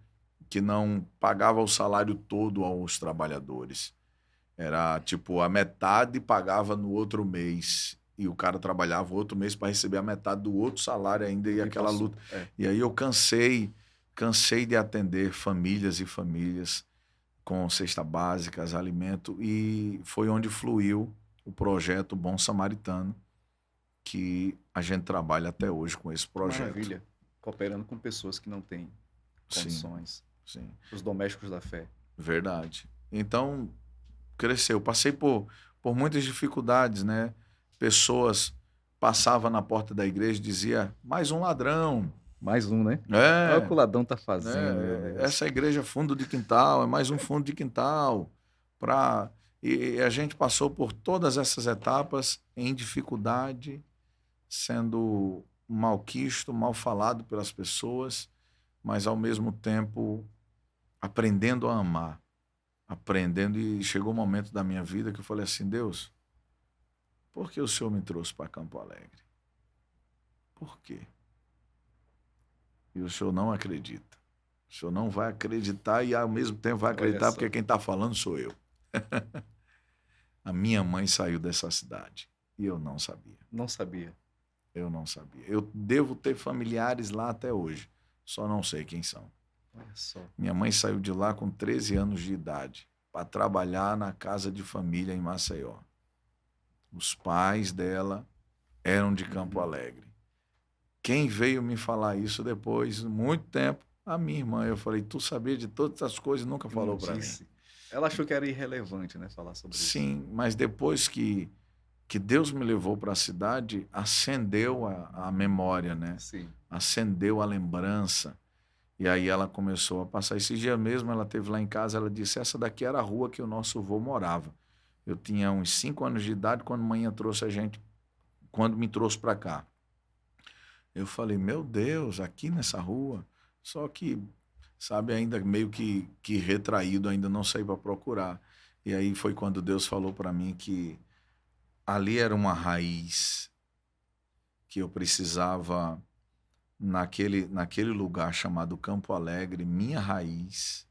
que não pagava o salário todo aos trabalhadores. Era tipo, a metade pagava no outro mês, e o cara trabalhava o outro mês para receber a metade do outro salário ainda, e aquela luta. E aí eu cansei de atender famílias e famílias com cesta básicas, alimento, e foi onde fluiu o projeto Bom Samaritano, que a gente trabalha até hoje com esse projeto. Maravilha. Cooperando com pessoas que não têm condições. Sim, Os domésticos da fé. verdade. Então, cresceu. Passei por muitas dificuldades, né? Pessoas passavam na porta da igreja e diziam, mais um ladrão. Mais um, né? Olha o que o É, ladrão tá fazendo, meu Deus. essa igreja é fundo de quintal, é mais um fundo de quintal. E a gente passou por todas essas etapas em dificuldade, sendo malquisto, mal falado pelas pessoas, mas ao mesmo tempo aprendendo a amar. Aprendendo, e chegou um momento da minha vida que eu falei assim, Deus, por que o Senhor me trouxe para Campo Alegre? Por quê? E o Senhor não acredita. O Senhor não vai acreditar e ao mesmo tempo vai acreditar porque quem está falando sou eu. A minha mãe saiu dessa cidade e eu não sabia. Não sabia. Eu não sabia. Eu devo ter familiares lá até hoje, só não sei quem são. Olha só. Minha mãe saiu de lá com 13 anos de idade para trabalhar na casa de família em Maceió. Os pais dela eram de Campo Alegre. Quem veio me falar isso depois, muito tempo, a minha irmã. Eu falei, tu sabia de todas essas coisas e nunca falou para mim. Ela achou que era irrelevante, né, falar sobre isso. Sim, mas depois que Deus me levou para a cidade, acendeu a memória, né? Sim. Acendeu a lembrança. E aí ela começou a passar. Esse dia mesmo ela esteve lá em casa, ela disse, essa daqui era a rua que o nosso avô morava. Eu tinha uns 5 anos de idade quando manhã trouxe a gente, quando me trouxe para cá. Eu falei, meu Deus, aqui nessa rua? Só que, sabe, ainda meio que retraído, ainda não saí para procurar. E aí foi quando Deus falou para mim que ali era uma raiz que eu precisava, naquele lugar chamado Campo Alegre, minha raiz,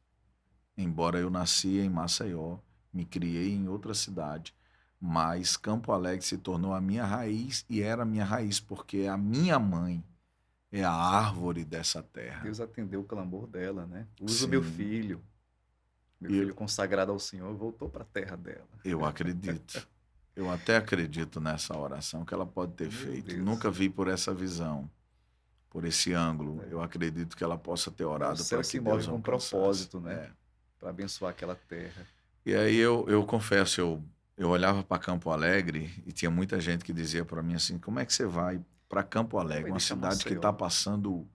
embora eu nasci em Maceió, me criei em outra cidade, mas Campo Alegre se tornou a minha raiz e era a minha raiz, porque a minha mãe é a árvore dessa terra. Deus atendeu o clamor dela, né? Usa Sim. o meu filho consagrado ao Senhor, voltou para a terra dela. Eu acredito. Eu até acredito nessa oração que ela pode ter feito. Deus. Nunca vi por essa visão, por esse ângulo. Eu acredito que ela possa ter orado para que Deus se move com propósito, né? Para abençoar aquela terra. E aí eu confesso, eu olhava para Campo Alegre e tinha muita gente que dizia para mim assim, como é que você vai para Campo Alegre, uma cidade que está passando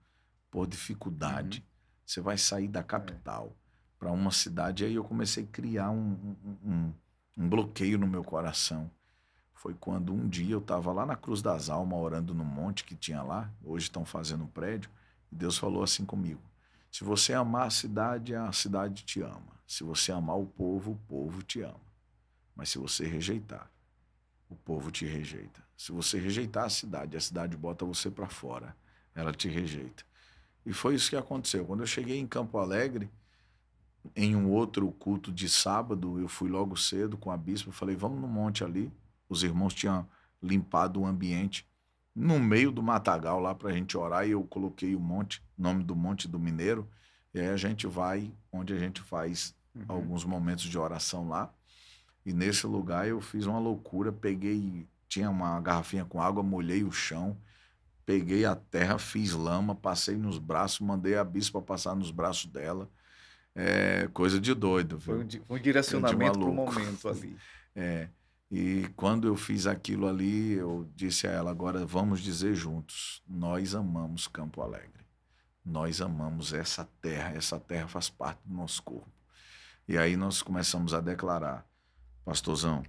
por dificuldade? Você vai sair da capital para uma cidade. E aí eu comecei a criar um bloqueio no meu coração. Foi quando um dia eu estava lá na Cruz das Almas, orando no monte que tinha lá, hoje estão fazendo um prédio, e Deus falou assim comigo, se você amar a cidade te ama. Se você amar o povo te ama. Mas se você rejeitar, o povo te rejeita. Se você rejeitar a cidade bota você para fora. Ela te rejeita. E foi isso que aconteceu. Quando eu cheguei em Campo Alegre, em um outro culto de sábado, eu fui logo cedo com a bispa, falei, vamos no monte ali. Os irmãos tinham limpado o ambiente no meio do matagal lá para a gente orar, e eu coloquei o nome do Monte do Mineiro, e aí a gente vai onde a gente faz alguns momentos de oração lá. E nesse lugar eu fiz uma loucura, tinha uma garrafinha com água, molhei o chão, peguei a terra, fiz lama, passei nos braços, mandei a bispa passar nos braços dela. É coisa de doido. Foi um direcionamento para o momento ali. E quando eu fiz aquilo ali, eu disse a ela, agora vamos dizer juntos, nós amamos Campo Alegre. Nós amamos essa terra faz parte do nosso corpo. E aí nós começamos a declarar, pastorzão,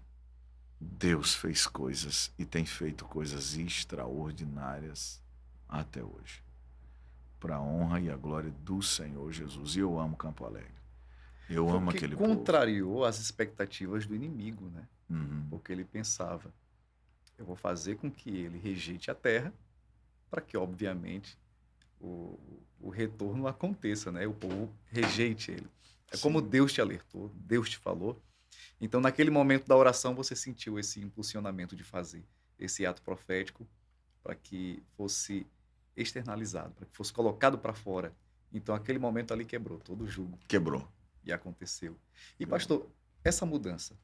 Deus fez coisas e tem feito coisas extraordinárias até hoje, para a honra e a glória do Senhor Jesus. E eu amo Campo Alegre. Eu amo aquele povo. Contrariou as expectativas do inimigo, né? Porque ele pensava, eu vou fazer com que ele rejeite a terra, para que, obviamente, o retorno aconteça, né? O povo rejeite ele. É como Deus te alertou, Deus te falou. Então, naquele momento da oração, você sentiu esse impulsionamento de fazer esse ato profético para que fosse externalizado, para que fosse colocado para fora. Então, aquele momento ali quebrou todo o jugo. Quebrou. E aconteceu. E, pastor, essa mudança,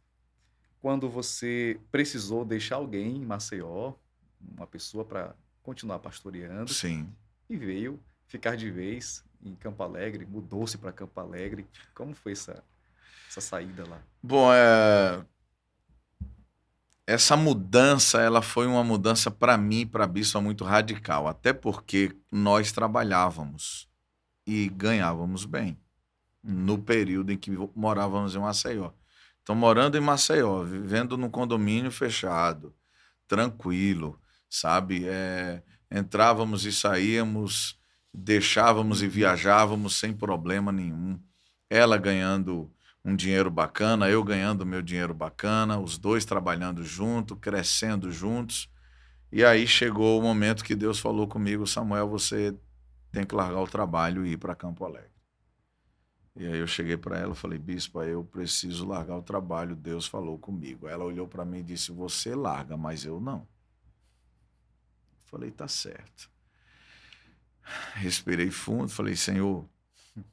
quando você precisou deixar alguém em Maceió, uma pessoa para continuar pastoreando, Sim. e veio ficar de vez em Campo Alegre, mudou-se para Campo Alegre. Como foi essa saída lá? Bom, essa mudança, ela foi uma mudança para mim e para a Bispa muito radical, até porque nós trabalhávamos e ganhávamos bem no período em que morávamos em Maceió. Então, morando em Maceió, vivendo num condomínio fechado, tranquilo, sabe? Entrávamos e saíamos, deixávamos e viajávamos sem problema nenhum. Ela ganhando um dinheiro bacana, eu ganhando meu dinheiro bacana, os dois trabalhando junto, crescendo juntos. E aí chegou o momento que Deus falou comigo: Samuel, você tem que largar o trabalho e ir para Campo Alegre. E aí eu cheguei para ela e falei: Bispa, eu preciso largar o trabalho, Deus falou comigo. Ela olhou para mim e disse: você larga, mas eu não. Falei: tá certo. Respirei fundo, falei: Senhor,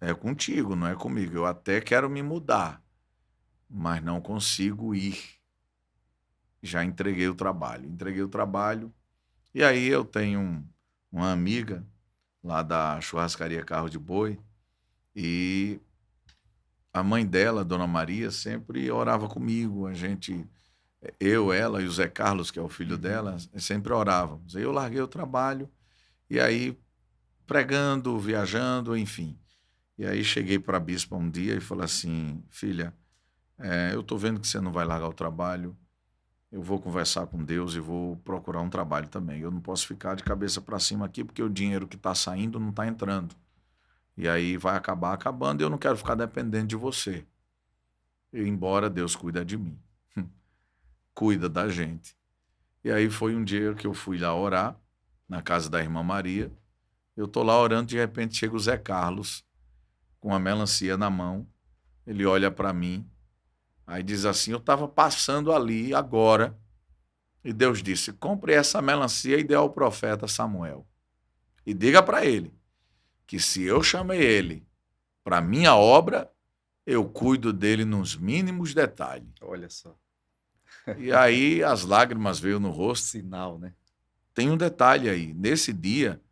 é contigo, não é comigo. Eu até quero me mudar, mas não consigo ir. Já entreguei o trabalho. Entreguei o trabalho. E aí eu tenho uma amiga lá da churrascaria Carro de Boi, e a mãe dela, Dona Maria, sempre orava comigo. A gente, eu, ela e o Zé Carlos, que é o filho dela, sempre orávamos. Aí eu larguei o trabalho e aí pregando, viajando, enfim. E aí cheguei para a bispa um dia e falei assim: filha, eu estou vendo que você não vai largar o trabalho, eu vou conversar com Deus e vou procurar um trabalho também. Eu não posso ficar de cabeça para cima aqui porque o dinheiro que está saindo não está entrando. E aí vai acabar acabando e eu não quero ficar dependendo de você. E embora Deus cuida de mim, cuida da gente. E aí foi um dia que eu fui lá orar, na casa da irmã Maria. Eu tô lá orando, de repente chega o Zé Carlos, com uma melancia na mão. Ele olha para mim, aí diz assim: eu estava passando ali agora, e Deus disse: compre essa melancia e dê ao profeta Samuel. E diga para ele que se eu chamei ele para minha obra, eu cuido dele nos mínimos detalhes. Olha só. E aí as lágrimas veio no rosto. Sinal, né? Tem um detalhe aí. Nesse dia,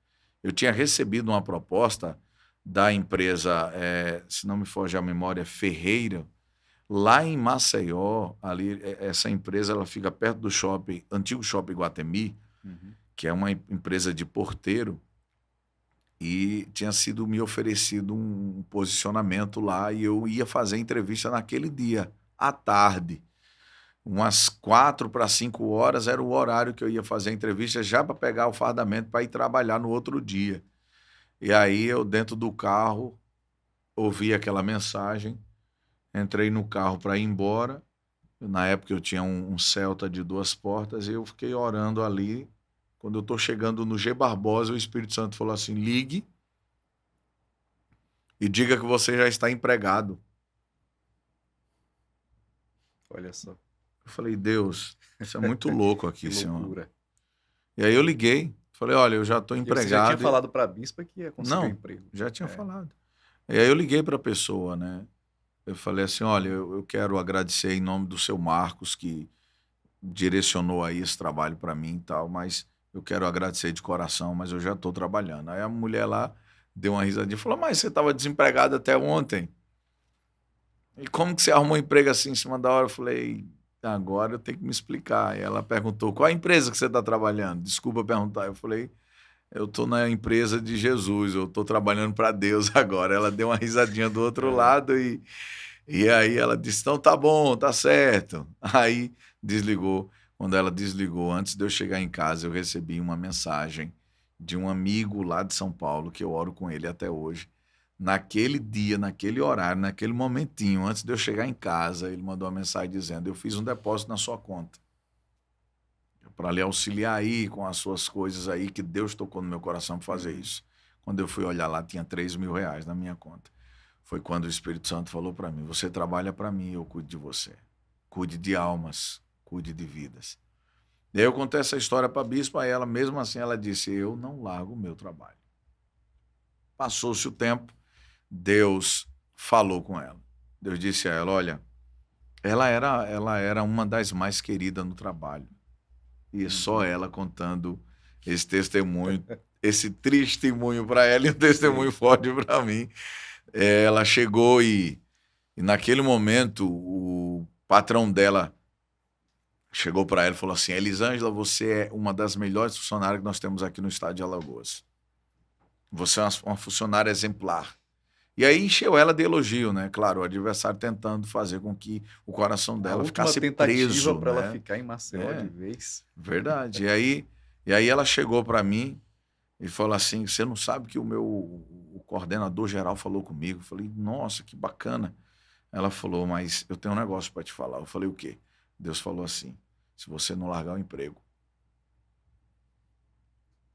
eu tinha recebido uma proposta da empresa, se não me foge a memória, Ferreira, lá em Maceió. Ali, essa empresa ela fica perto do shopping, antigo shopping Guatemi, que é uma empresa de porteiro, e tinha sido me oferecido um posicionamento lá e eu ia fazer entrevista naquele dia, à tarde. Umas 4 para 5 horas era o horário que eu ia fazer a entrevista, já para pegar o fardamento para ir trabalhar no outro dia. E aí eu, dentro do carro, ouvi aquela mensagem, entrei no carro para ir embora. Na época eu tinha um Celta de 2 portas e eu fiquei orando ali. Quando eu estou chegando no G Barbosa, o Espírito Santo falou assim: ligue e diga que você já está empregado. Olha só. Eu falei: Deus, isso é muito louco aqui, Que Senhor. loucura. E aí eu liguei, falei: olha, eu já estou E você empregado. já tinha falado para a bispa que ia conseguir um Não, emprego? já tinha falado. E aí eu liguei para a pessoa, né? Eu falei assim: olha, eu quero agradecer em nome do seu Marcos, que direcionou aí esse trabalho para mim e tal, mas eu quero agradecer de coração, mas eu já estou trabalhando. Aí a mulher lá deu uma risadinha e falou: mas você estava desempregado até ontem. E como que você arrumou um emprego assim em cima da hora? Eu falei: agora eu tenho que me explicar. E ela perguntou: qual a empresa que você está trabalhando? Desculpa perguntar. Eu falei: eu estou na empresa de Jesus, eu estou trabalhando para Deus agora. Ela deu uma risadinha do outro lado e aí ela disse: então tá bom, tá certo. Aí desligou. Quando ela desligou, antes de eu chegar em casa, eu recebi uma mensagem de um amigo lá de São Paulo, que eu oro com ele até hoje. Naquele dia, naquele horário, naquele momentinho, antes de eu chegar em casa, ele mandou uma mensagem dizendo: eu fiz um depósito na sua conta para lhe auxiliar aí com as suas coisas aí, que Deus tocou no meu coração para fazer isso. Quando eu fui olhar lá, tinha R$3.000 na minha conta. Foi quando o Espírito Santo falou para mim: você trabalha para mim, eu cuido de você. Cuide de almas, cuide de vidas. E aí eu contei essa história para a bispa, e ela, mesmo assim, ela disse: eu não largo o meu trabalho. Passou-se o tempo, Deus falou com ela. Deus disse a ela, olha, ela era uma das mais queridas no trabalho. E só ela contando esse testemunho, esse testemunho para ela e um testemunho forte para mim. Ela chegou e naquele momento o patrão dela chegou para ela e falou assim, Elisângela, você é uma das melhores funcionárias que nós temos aqui no estado de Alagoas. Você é uma funcionária exemplar. E aí encheu ela de elogio, né? Claro, o adversário tentando fazer com que o coração dela ficasse preso, para né? ela ficar em Maceió de vez. Verdade. E aí ela chegou para mim e falou assim, você não sabe que o coordenador geral falou comigo? Eu falei, nossa, que bacana. Ela falou, mas eu tenho um negócio para te falar. Eu falei, o quê? Deus falou assim, se você não largar o emprego,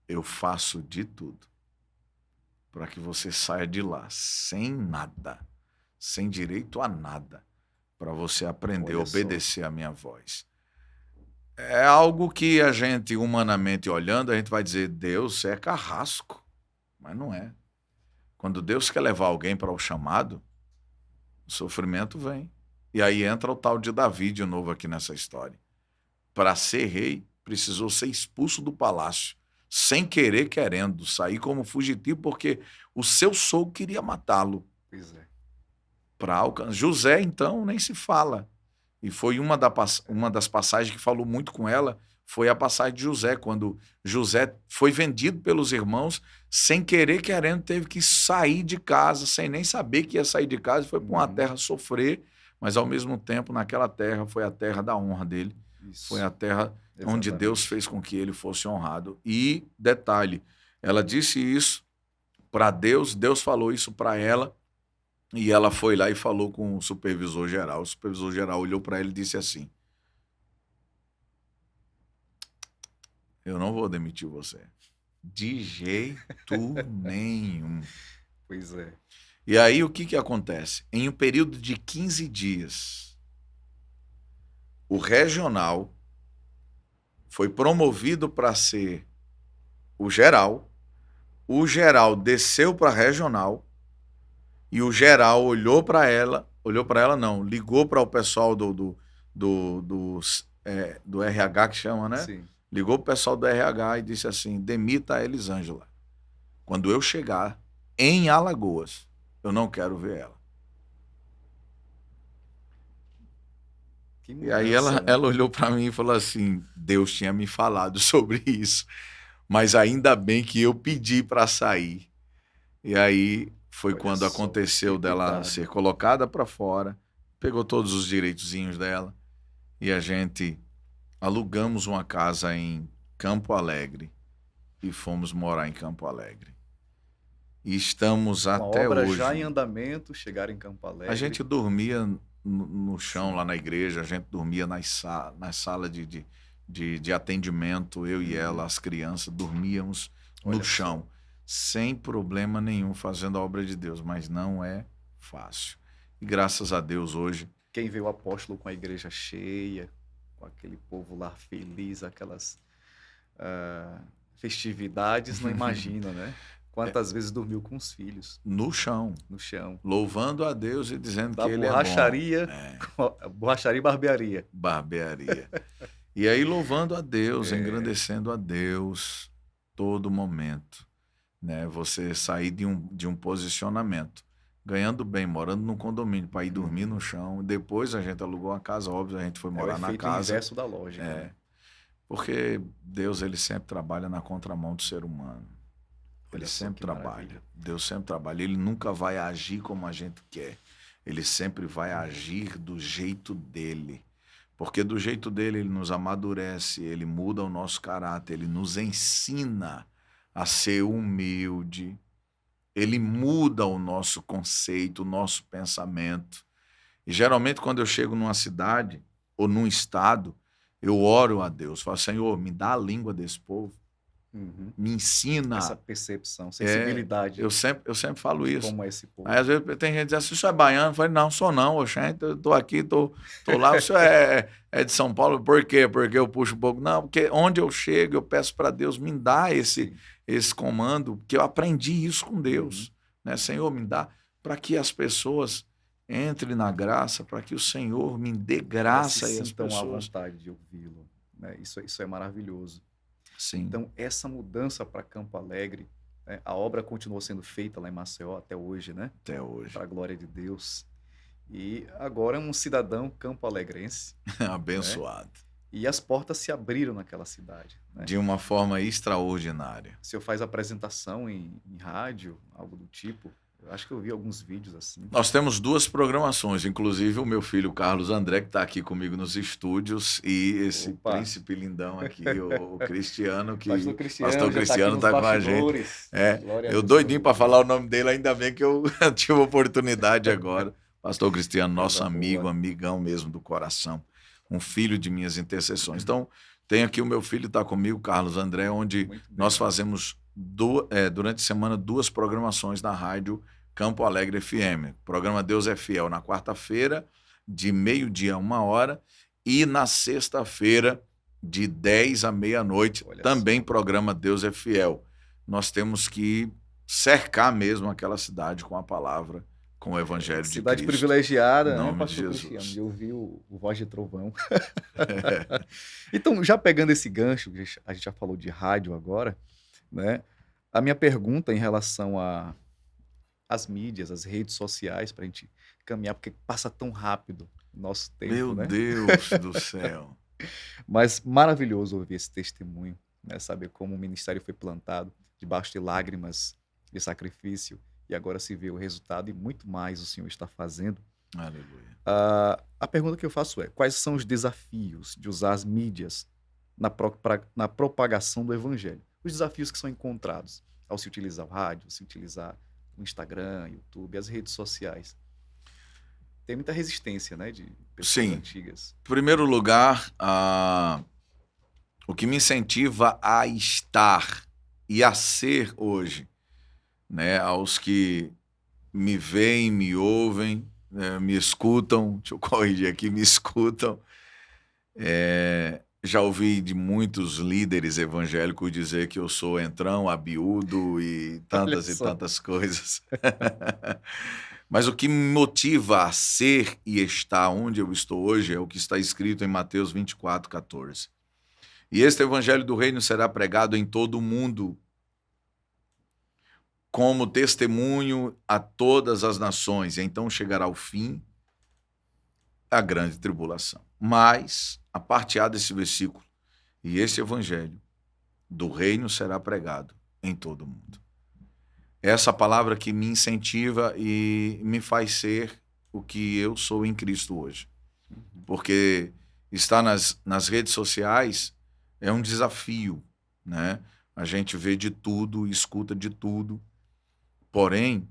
eu faço de tudo para que você saia de lá sem nada, sem direito a nada, para você aprender a obedecer a minha voz. É algo que a gente, humanamente olhando, a gente vai dizer, Deus é carrasco, mas não é. Quando Deus quer levar alguém para o chamado, o sofrimento vem. E aí entra o tal de Davi de novo aqui nessa história. Para ser rei, precisou ser expulso do palácio, sem querer, querendo, sair como fugitivo, porque o seu sogro queria matá-lo. Pois é. José, então, nem se fala. E foi uma das passagens que falou muito com ela, foi a passagem de José, quando José foi vendido pelos irmãos, sem querer, querendo, teve que sair de casa, sem nem saber que ia sair de casa, foi para uma terra sofrer, mas ao mesmo tempo, naquela terra, foi a terra da honra dele. Isso. Foi a terra onde Deus fez com que ele fosse honrado. E, detalhe, ela disse isso para Deus, Deus falou isso para ela, e ela foi lá e falou com o supervisor geral. O supervisor geral olhou para ele e disse assim, eu não vou demitir você. De jeito nenhum. Pois é. E aí o que acontece? Em um período de 15 dias, o regional foi promovido para ser o geral desceu para regional e o geral olhou para ela não, ligou para o pessoal do RH que chama, né? Sim. Ligou para o pessoal do RH e disse assim, demita a Elisângela. Quando eu chegar em Alagoas, eu não quero ver ela. E aí ela olhou para mim e falou assim, Deus tinha me falado sobre isso, mas ainda bem que eu pedi para sair. E aí foi quando aconteceu dela ser colocada para fora, pegou todos os direitozinhos dela e a gente alugamos uma casa em Campo Alegre e fomos morar em Campo Alegre. E estamos até obra hoje. Já em andamento, chegar em Campo Alegre. A gente dormia no chão lá na igreja, a gente dormia na sala de atendimento, eu e ela, as crianças, dormíamos no chão, sem problema nenhum, fazendo a obra de Deus, mas não é fácil. E graças a Deus hoje... Quem vê o apóstolo com a igreja cheia, com aquele povo lá feliz, aquelas festividades, não imagina, né? Quantas vezes dormiu com os filhos? No chão. No chão. Louvando a Deus e dizendo que ele borracharia, é bom. Borracharia e barbearia. Barbearia. E aí louvando a Deus, engrandecendo a Deus todo momento. Né? Você sair de um posicionamento, ganhando bem, morando num condomínio, para ir dormir no chão. Depois a gente alugou uma casa, óbvio, a gente foi morar na casa. É o inverso da lógica. Né? Porque Deus, ele sempre trabalha na contramão do ser humano. Ele sempre trabalha. Deus sempre trabalha. Ele nunca vai agir como a gente quer. Ele sempre vai agir do jeito dele. Porque do jeito dele, ele nos amadurece, ele muda o nosso caráter, ele nos ensina a ser humilde. Ele muda o nosso conceito, o nosso pensamento. E geralmente, quando eu chego numa cidade ou num estado, eu oro a Deus. Falo, Senhor, me dá a língua desse povo. Me ensina. Essa percepção, sensibilidade. Eu sempre falo isso. Como é esse povo. Aí às vezes tem gente que diz assim, o senhor é baiano? Eu falei, não, sou não, oxente, eu tô aqui, tô lá, o senhor é de São Paulo, por quê? Porque eu puxo um pouco. Não, porque onde eu chego, eu peço para Deus me dar esse comando, porque eu aprendi isso com Deus. Né? Senhor, me dá, para que as pessoas entre na graça para que o Senhor me dê Elas graça se e as sintam à pessoas. vontade de ouvi-lo, né? Isso é maravilhoso. Sim, Então, essa mudança para Campo Alegre, né, a obra continuou sendo feita lá em Maceió até hoje, né? até hoje. Para a glória de Deus. E agora é um cidadão campo-alegrense, né? Abençoado. E as portas se abriram naquela cidade, né? De uma forma extraordinária. O senhor faz apresentação em rádio, algo do tipo. Eu acho que eu vi alguns vídeos assim. Nós temos 2 programações, inclusive o meu filho Carlos André, que está aqui comigo nos estúdios, e esse Opa. príncipe lindão aqui, o Cristiano, que Pastor Pastor Cristiano já Cristiano está está aqui com a nos gente. bastidores. Glória a Eu Deus doidinho pela para falar o nome dele, ainda bem que eu tive a oportunidade agora. Pastor Cristiano, nosso Coisa amigo, boa. amigão mesmo do coração, um filho de minhas intercessões. Então, tem aqui o meu filho, está comigo, Carlos André, onde Muito bem. nós fazemos durante a semana 2 programações na rádio Campo Alegre FM. O programa Deus é Fiel na quarta-feira, de 12h a 1h, e na sexta-feira, de 10 à meia-noite, Olha também só. programa Deus é Fiel. Nós temos que cercar mesmo aquela cidade com a palavra, com o evangelho de Cidade Cristo. privilegiada, Em né, nome de pastor Jesus. Cristiano? De ouvir o Voz de Trovão. Então, já pegando esse gancho, a gente já falou de rádio agora, né? A minha pergunta em relação às mídias, às redes sociais, para a gente caminhar, porque passa tão rápido o nosso tempo, Meu né? Deus do céu. Mas maravilhoso ouvir esse testemunho, né? Saber como o ministério foi plantado debaixo de lágrimas de sacrifício e agora se vê o resultado e muito mais o Senhor está fazendo. Aleluia. A pergunta que eu faço é: quais são os desafios de usar as mídias na propagação do evangelho? Os desafios que são encontrados ao se utilizar o rádio, ao se utilizar o Instagram, YouTube, as redes sociais. Tem muita resistência, né, de pessoas Sim. antigas. Em primeiro lugar, o que me incentiva a estar e a ser hoje, né, aos que me veem, me ouvem, me escutam, deixa eu corrigir aqui, me escutam. Já ouvi de muitos líderes evangélicos dizer que eu sou entrão, abiúdo e tantas Olha e só. tantas coisas. Mas o que me motiva a ser e estar onde eu estou hoje é o que está escrito em Mateus 24:14. E este evangelho do reino será pregado em todo o mundo como testemunho a todas as nações, e então chegará o fim, a grande tribulação. Mas, a parte A desse versículo, e esse evangelho do reino será pregado em todo o mundo. Essa palavra que me incentiva e me faz ser o que eu sou em Cristo hoje. Porque estar nas redes sociais é um desafio, né? A gente vê de tudo, escuta de tudo. Porém,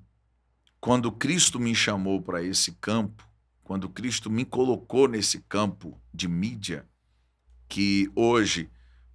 quando Cristo me chamou para esse campo, quando Cristo me colocou nesse campo de mídia, que hoje,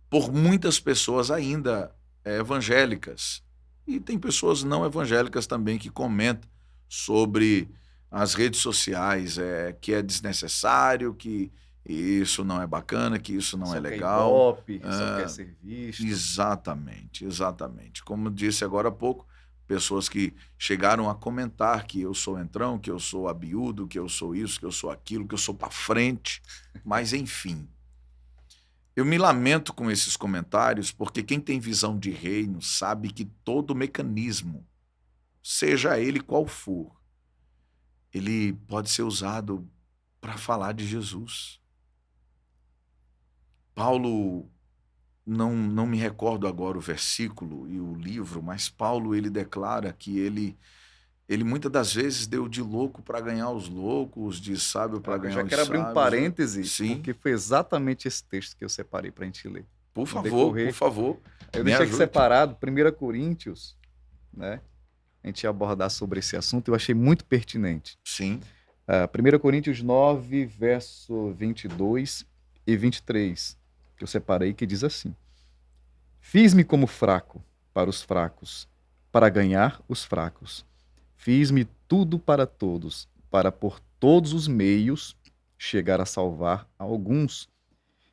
por muitas pessoas ainda evangélicas, e tem pessoas não evangélicas também que comentam sobre as redes sociais, que é desnecessário, que isso não é bacana, que isso não Só é quer legal. ibope, só quer ser visto. Exatamente, exatamente. Como disse agora há pouco, pessoas que chegaram a comentar que eu sou entrão, que eu sou abiúdo, que eu sou isso, que eu sou aquilo, que eu sou para frente, mas enfim. Eu me lamento com esses comentários, porque quem tem visão de reino sabe que todo mecanismo, seja ele qual for, ele pode ser usado para falar de Jesus. Paulo, não me recordo agora o versículo e o livro, mas Paulo ele declara que ele muitas das vezes deu de louco para ganhar os loucos, de sábio para Eu ganhar já os quero abrir um sábios. parêntese, Sim, porque foi exatamente esse texto que eu separei para a gente ler. por No favor, decorrer, por favor. eu me deixei aqui ajude. separado 1 Coríntios, né? A gente ia abordar sobre esse assunto, eu achei muito pertinente. Sim, 1 Coríntios 9, verso 22 e 23, que eu separei, que diz assim: Fiz-me como fraco para os fracos, para ganhar os fracos. Fiz-me tudo para todos, para por todos os meios chegar a salvar alguns.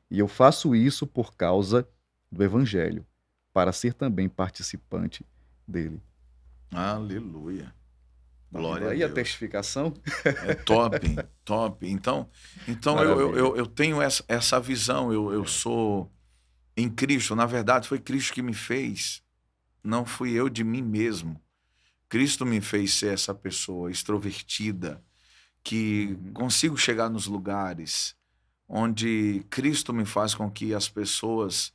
E eu faço isso por causa do Evangelho, para ser também participante dele. aleluia. Glória a Aí a Deus. testificação. É top, top. Então eu tenho essa visão. Eu sou em Cristo. Na verdade, foi Cristo que me fez. Não fui eu de mim mesmo. Cristo me fez ser essa pessoa extrovertida, que consigo chegar nos lugares onde Cristo me faz com que as pessoas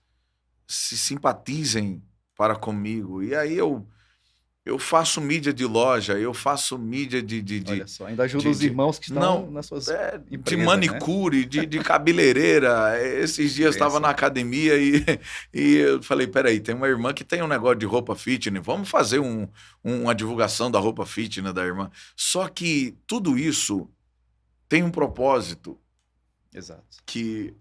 se simpatizem para comigo. E aí eu faço mídia de loja, eu faço mídia Olha só, ainda ajuda os de irmãos que estão não, nas suas de empresas, manicure, de cabeleireira. Esses dias estava na academia e eu falei, peraí, tem uma irmã que tem um negócio de roupa fitness, vamos fazer uma divulgação da roupa fitness da irmã. Só que tudo isso tem um propósito. Exato. Que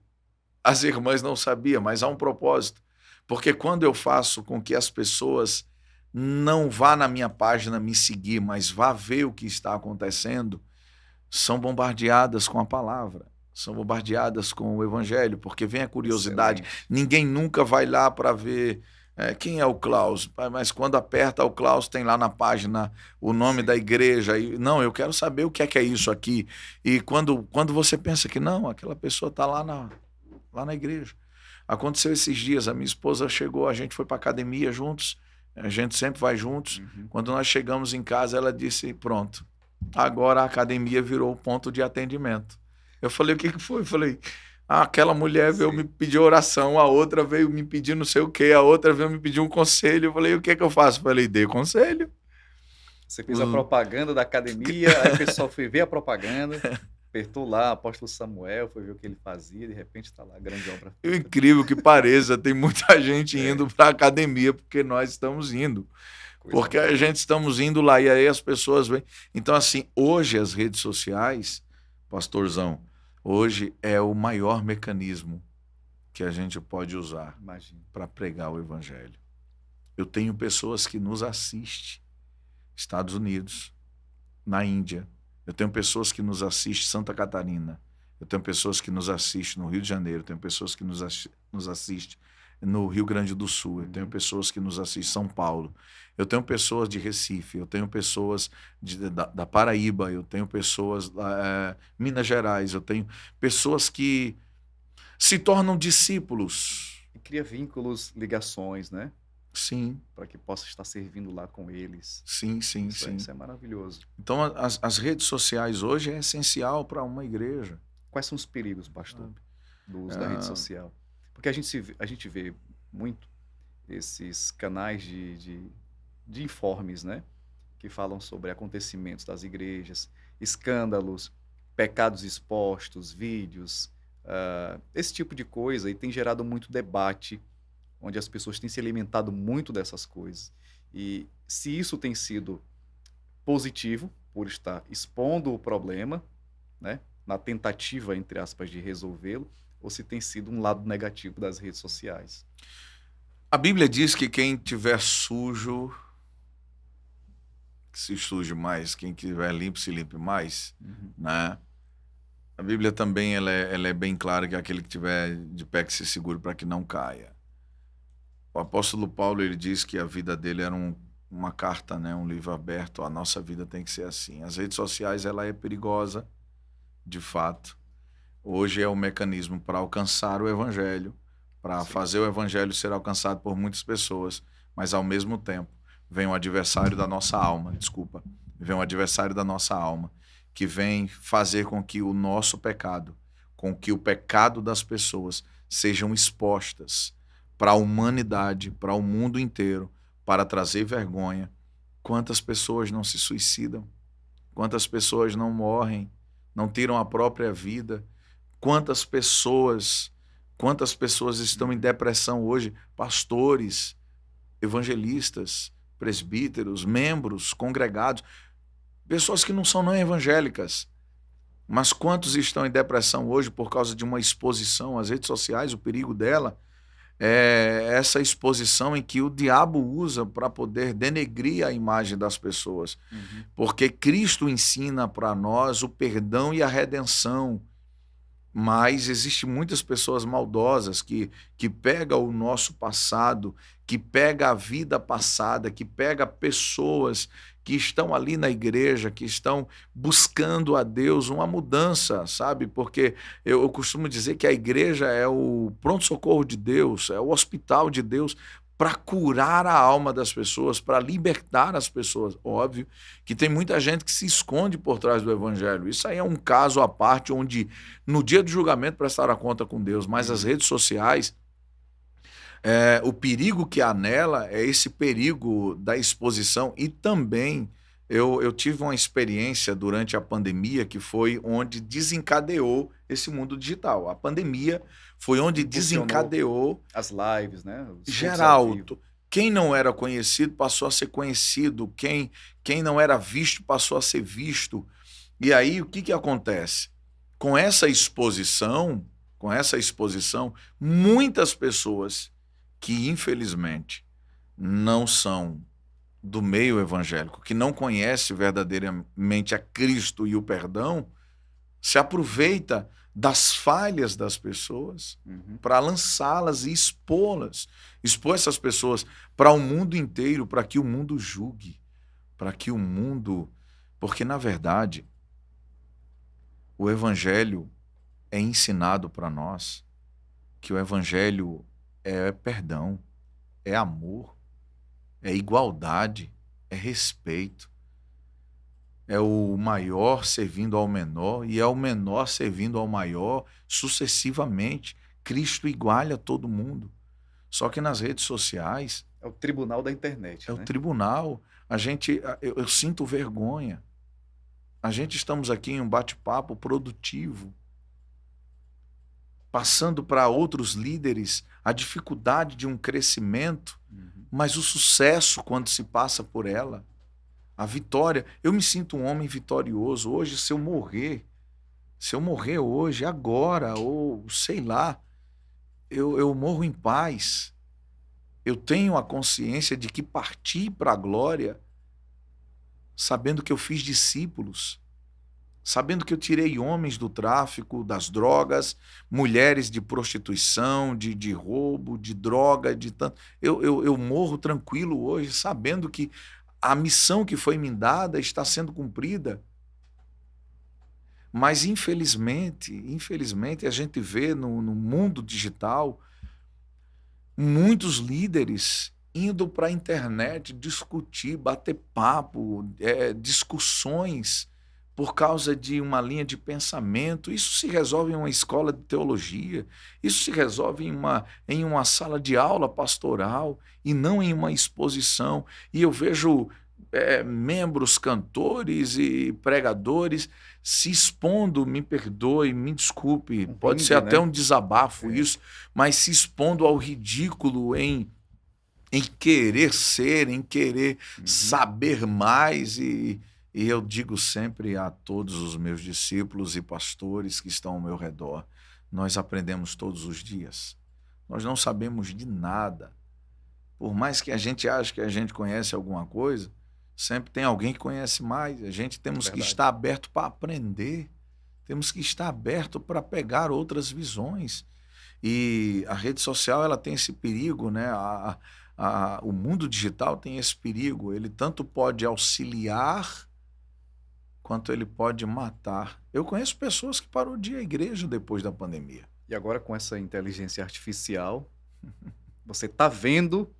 as irmãs não sabiam, mas há um propósito. Porque quando eu faço com que as pessoas não vá na minha página me seguir, mas vá ver o que está acontecendo, são bombardeadas com a palavra, são bombardeadas com o evangelho, porque vem a curiosidade. Excelente. Ninguém nunca vai lá para ver quem é o Klaus, mas quando aperta o Klaus tem lá na página o nome da igreja. E, não, eu quero saber o que é isso aqui. E quando você pensa que não, aquela pessoa está lá na igreja. Aconteceu esses dias, a minha esposa chegou, a gente foi para academia juntos, a gente sempre vai juntos. Quando nós chegamos em casa, ela disse, pronto, agora a academia virou o ponto de atendimento. Eu falei, o que foi? Eu falei, aquela mulher veio me pedir oração, a outra veio me pedir não sei o quê, a outra veio me pedir um conselho. Eu falei, o que eu faço? Eu falei, dê conselho. Você fez a propaganda da academia, aí o pessoal foi ver a propaganda, apertou lá, apóstolo Samuel, foi ver o que ele fazia, de repente está lá, grande obra. É incrível que pareça, tem muita gente indo para a academia porque nós estamos indo. Porque a gente estamos indo lá e aí as pessoas vêm. Então, assim, hoje as redes sociais, pastorzão, hoje é o maior mecanismo que a gente pode usar para pregar o evangelho. Eu tenho pessoas que nos assistem, Estados Unidos, na Índia. Eu tenho pessoas que nos assistem, Santa Catarina. Eu tenho pessoas que nos assistem no Rio de Janeiro. Eu tenho pessoas que nos assistem no Rio Grande do Sul. Eu tenho pessoas que nos assistem em São Paulo. Eu tenho pessoas de Recife. Eu tenho pessoas da Paraíba. Eu tenho pessoas Minas Gerais. Eu tenho pessoas que se tornam discípulos. E cria vínculos, ligações, né? Sim. Para que possa estar servindo lá com eles. Sim. Isso é maravilhoso. Então, as redes sociais hoje é essencial para uma igreja. Quais são os perigos, pastor, do uso da rede social? Porque a gente vê muito esses canais de informes, né? Que falam sobre acontecimentos das igrejas, escândalos, pecados expostos, vídeos, esse tipo de coisa, e tem gerado muito debate, onde as pessoas têm se alimentado muito dessas coisas. E se isso tem sido positivo, por estar expondo o problema, né, na tentativa, entre aspas, de resolvê-lo, ou se tem sido um lado negativo das redes sociais. A Bíblia diz que quem tiver sujo, que se suje mais, quem tiver limpo, se limpe mais, né? A Bíblia também ela é bem clara que aquele que tiver de pé que se segure para que não caia. O apóstolo Paulo ele diz que a vida dele era uma carta, né? Um livro aberto. A nossa vida tem que ser assim. As redes sociais ela é perigosa, de fato. Hoje é um mecanismo para alcançar o evangelho, para fazer o evangelho ser alcançado por muitas pessoas, mas ao mesmo tempo vem um adversário da nossa alma, vem um adversário da nossa alma, que vem fazer com que o nosso pecado, com que o pecado das pessoas sejam expostas para a humanidade, para o mundo inteiro, para trazer vergonha. Quantas pessoas não se suicidam? Quantas pessoas não morrem? Não tiram a própria vida? Quantas pessoas estão em depressão hoje? Pastores, evangelistas, presbíteros, membros, congregados, pessoas que não são não evangélicas. Mas quantos estão em depressão hoje por causa de uma exposição às redes sociais? O perigo dela é essa exposição em que o diabo usa para poder denegrir a imagem das pessoas. Porque Cristo ensina para nós o perdão e a redenção. Mas existem muitas pessoas maldosas que pegam o nosso passado, que pegam a vida passada, que pegam pessoas que estão ali na igreja, que estão buscando a Deus uma mudança, sabe? Porque eu costumo dizer que a igreja é o pronto-socorro de Deus, é o hospital de Deus para curar a alma das pessoas, para libertar as pessoas. Óbvio que tem muita gente que se esconde por trás do evangelho. Isso aí é um caso à parte, onde no dia do julgamento prestará conta com Deus, mas as redes sociais, o perigo que há nela é esse perigo da exposição. E também eu tive uma experiência durante a pandemia que foi onde desencadeou esse mundo digital. A pandemia foi onde desencadeou as lives, né? geral. Quem não era conhecido passou a ser conhecido, quem não era visto passou a ser visto. E aí o que acontece? Com essa exposição, muitas pessoas que infelizmente não são do meio evangélico, que não conhecem verdadeiramente a Cristo e o perdão, se aproveita das falhas das pessoas para lançá-las e expô-las. Expor essas pessoas para o mundo inteiro, para que o mundo julgue, para que o mundo... Porque, na verdade, o evangelho é ensinado para nós que o evangelho é perdão, é amor, é igualdade, é respeito. É o maior servindo ao menor e é o menor servindo ao maior sucessivamente. Cristo iguala todo mundo. Só que nas redes sociais... É o tribunal da internet. É, né? O tribunal. Eu sinto vergonha. A gente estamos aqui em um bate-papo produtivo, passando para outros líderes a dificuldade de um crescimento, mas o sucesso quando se passa por ela. A vitória, eu me sinto um homem vitorioso. Hoje, se eu morrer hoje, agora, ou sei lá, eu morro em paz. Eu tenho a consciência de que parti para a glória, sabendo que eu fiz discípulos, sabendo que eu tirei homens do tráfico, das drogas, mulheres de prostituição, de roubo, de droga, de tanto. Eu morro tranquilo hoje, sabendo que a missão que foi me dada está sendo cumprida. Mas, infelizmente, a gente vê no mundo digital muitos líderes indo para a internet discutir, bater papo, discussões por causa de uma linha de pensamento. Isso se resolve em uma escola de teologia, isso se resolve em uma sala de aula pastoral e não em uma exposição. E eu vejo membros, cantores e pregadores se expondo, me perdoe, me desculpe, pode ser até um desabafo isso, mas se expondo ao ridículo em querer ser, em querer saber mais. E eu digo sempre a todos os meus discípulos e pastores que estão ao meu redor, nós aprendemos todos os dias. Nós não sabemos de nada. Por mais que a gente ache que a gente conhece alguma coisa, sempre tem alguém que conhece mais. A gente temos que estar aberto para aprender. Temos que estar aberto para pegar outras visões. E a rede social, ela tem esse perigo, né? O mundo digital tem esse perigo. Ele tanto pode auxiliar quanto ele pode matar. Eu conheço pessoas que pararam de ir à igreja depois da pandemia. E agora, com essa inteligência artificial, você está vendo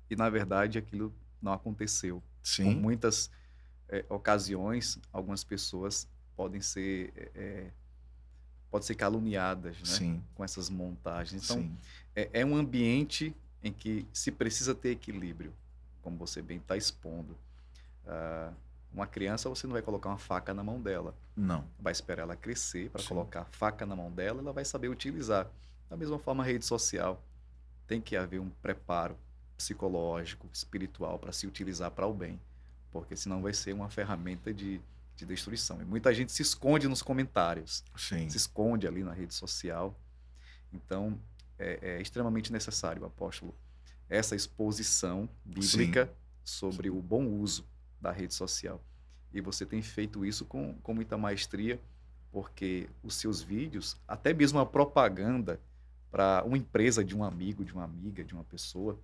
e, na verdade, aquilo não aconteceu. Sim. Por muitas ocasiões, algumas pessoas podem ser caluniadas, né? Sim. Com essas montagens. Então, Sim. É um ambiente em que se precisa ter equilíbrio, como você bem está expondo. Uma criança, você não vai colocar uma faca na mão dela. Não. Vai esperar ela crescer para colocar a faca na mão dela, ela vai saber utilizar. Da mesma forma, a rede social. Tem que haver um preparo psicológico, espiritual, para se utilizar para o bem. Porque senão vai ser uma ferramenta de destruição. E muita gente se esconde nos comentários. Sim. Se esconde ali na rede social. Então, é extremamente necessário, apóstolo, essa exposição bíblica sobre o bom uso da rede social. E você tem feito isso com muita maestria, porque os seus vídeos, até mesmo a propaganda para uma empresa de um amigo, de uma amiga, de uma pessoa,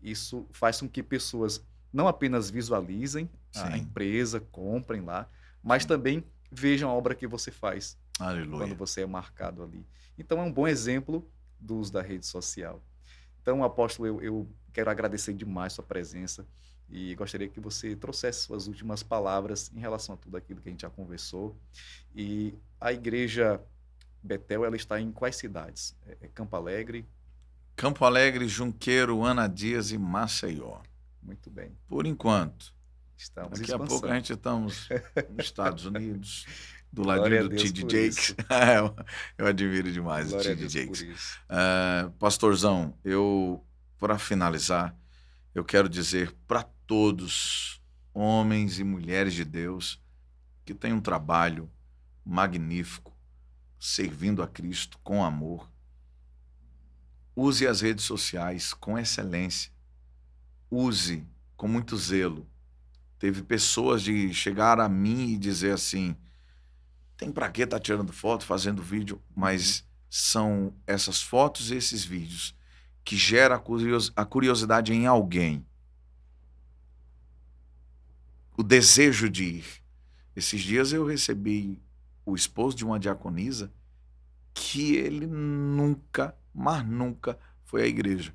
isso faz com que pessoas não apenas visualizem a Sim. empresa, comprem lá, mas também vejam a obra que você faz quando Aleluia. você é marcado ali. Então é um bom exemplo do uso da rede social. Então, apóstolo, eu quero agradecer demais sua presença e gostaria que você trouxesse suas últimas palavras em relação a tudo aquilo que a gente já conversou. E a igreja Betel, ela está em quais cidades? Campo Alegre? Campo Alegre, Junqueiro, Ana Dias e Maceió. Muito bem. Por enquanto. Estamos Daqui a pouco a gente estamos nos Estados Unidos, do Glória ladinho a do Deus T.D. por Jakes. isso. Eu admiro demais Glória a o T.D. Deus por Jakes. isso. Pastorzão, para finalizar, eu quero dizer para todos, homens e mulheres de Deus, que têm um trabalho magnífico, servindo a Cristo com amor, use as redes sociais com excelência, use com muito zelo. Teve pessoas de chegar a mim e dizer assim, tem pra que tá tirando foto, fazendo vídeo, mas são essas fotos e esses vídeos que geram a curiosidade em alguém, o desejo de ir. Esses dias eu recebi o esposo de uma diaconisa que ele nunca, mas nunca foi à igreja.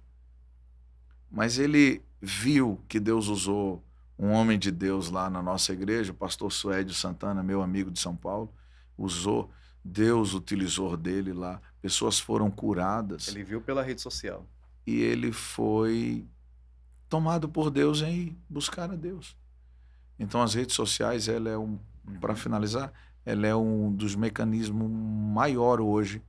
Mas ele viu que Deus usou um homem de Deus lá na nossa igreja, o pastor Suédio Santana, meu amigo de São Paulo, usou, Deus utilizou dele lá, pessoas foram curadas. Ele viu pela rede social. E ele foi tomado por Deus em buscar a Deus. Então as redes sociais, para finalizar, ela é um dos mecanismos maior hoje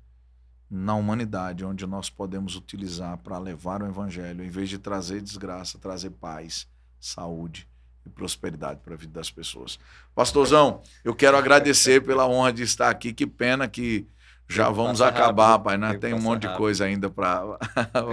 na humanidade, onde nós podemos utilizar para levar o evangelho, em vez de trazer desgraça, trazer paz, saúde e prosperidade para a vida das pessoas. Pastorzão, eu quero agradecer pela honra de estar aqui. Que pena que já vamos acabar, rapaz, né? Tem um monte de coisa ainda para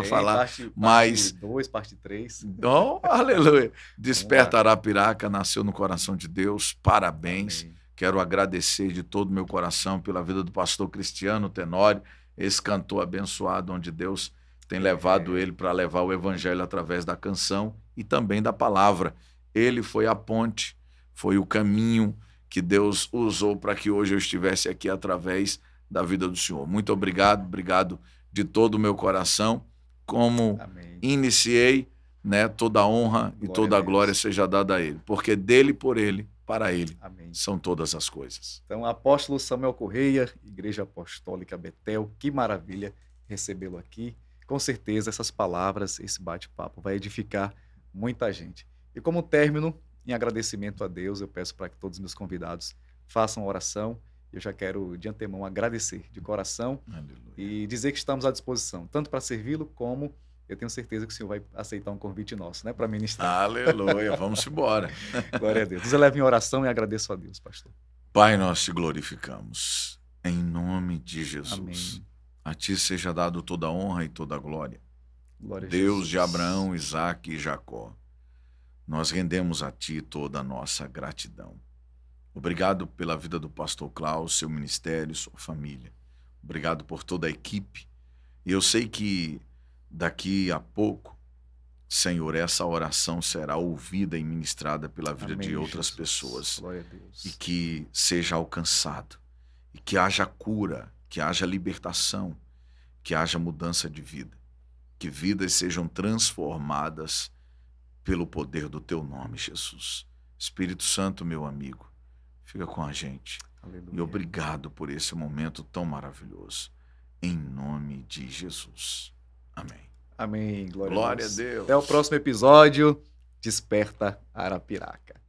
falar. Mas parte 2, parte 3. Oh, aleluia. Desperta Arapiraca, nasceu no coração de Deus. Parabéns. Amém. Quero agradecer de todo o meu coração pela vida do pastor Cristiano Tenório, esse cantor abençoado, onde Deus tem levado ele para levar o evangelho através da canção e também da palavra. Ele foi a ponte, foi o caminho que Deus usou para que hoje eu estivesse aqui através da vida do Senhor. Muito obrigado, obrigado de todo o meu coração. Como Amém. Iniciei, né, toda a honra e toda a glória seja dada a Ele, porque dele, por Ele, para Ele, Amém. São todas as coisas. Então, apóstolo Samuel Correia, Igreja Apostólica Betel, que maravilha recebê-lo aqui. Com certeza essas palavras, esse bate-papo vai edificar muita gente. E como término, em agradecimento a Deus, eu peço para que todos os meus convidados façam oração. Eu já quero, de antemão, agradecer de coração Aleluia. E dizer que estamos à disposição, tanto para servi-lo, como eu tenho certeza que o senhor vai aceitar um convite nosso, né, para ministrar. Aleluia, vamos embora. Glória a Deus. Nos eleve em oração e agradeço a Deus, pastor. Pai, nós te glorificamos, em nome de Jesus. Amém. A ti seja dado toda a honra e toda a glória. Glória Deus Jesus. de Abraão, Isaque e Jacó. Nós rendemos a ti toda a nossa gratidão. Obrigado pela vida do pastor Klaus, seu ministério, sua família. Obrigado por toda a equipe. E eu sei que daqui a pouco, Senhor, essa oração será ouvida e ministrada pela vida Amém, de outras Jesus. Pessoas. Glória a Deus. E que seja alcançado. E que haja cura, que haja libertação, que haja mudança de vida. Que vidas sejam transformadas pelo poder do teu nome, Jesus. Espírito Santo, meu amigo, fica com a gente. Aleluia. E obrigado por esse momento tão maravilhoso. Em nome de Jesus. Amém. Amém. Glória a Deus. Até o próximo episódio. Desperta Arapiraca.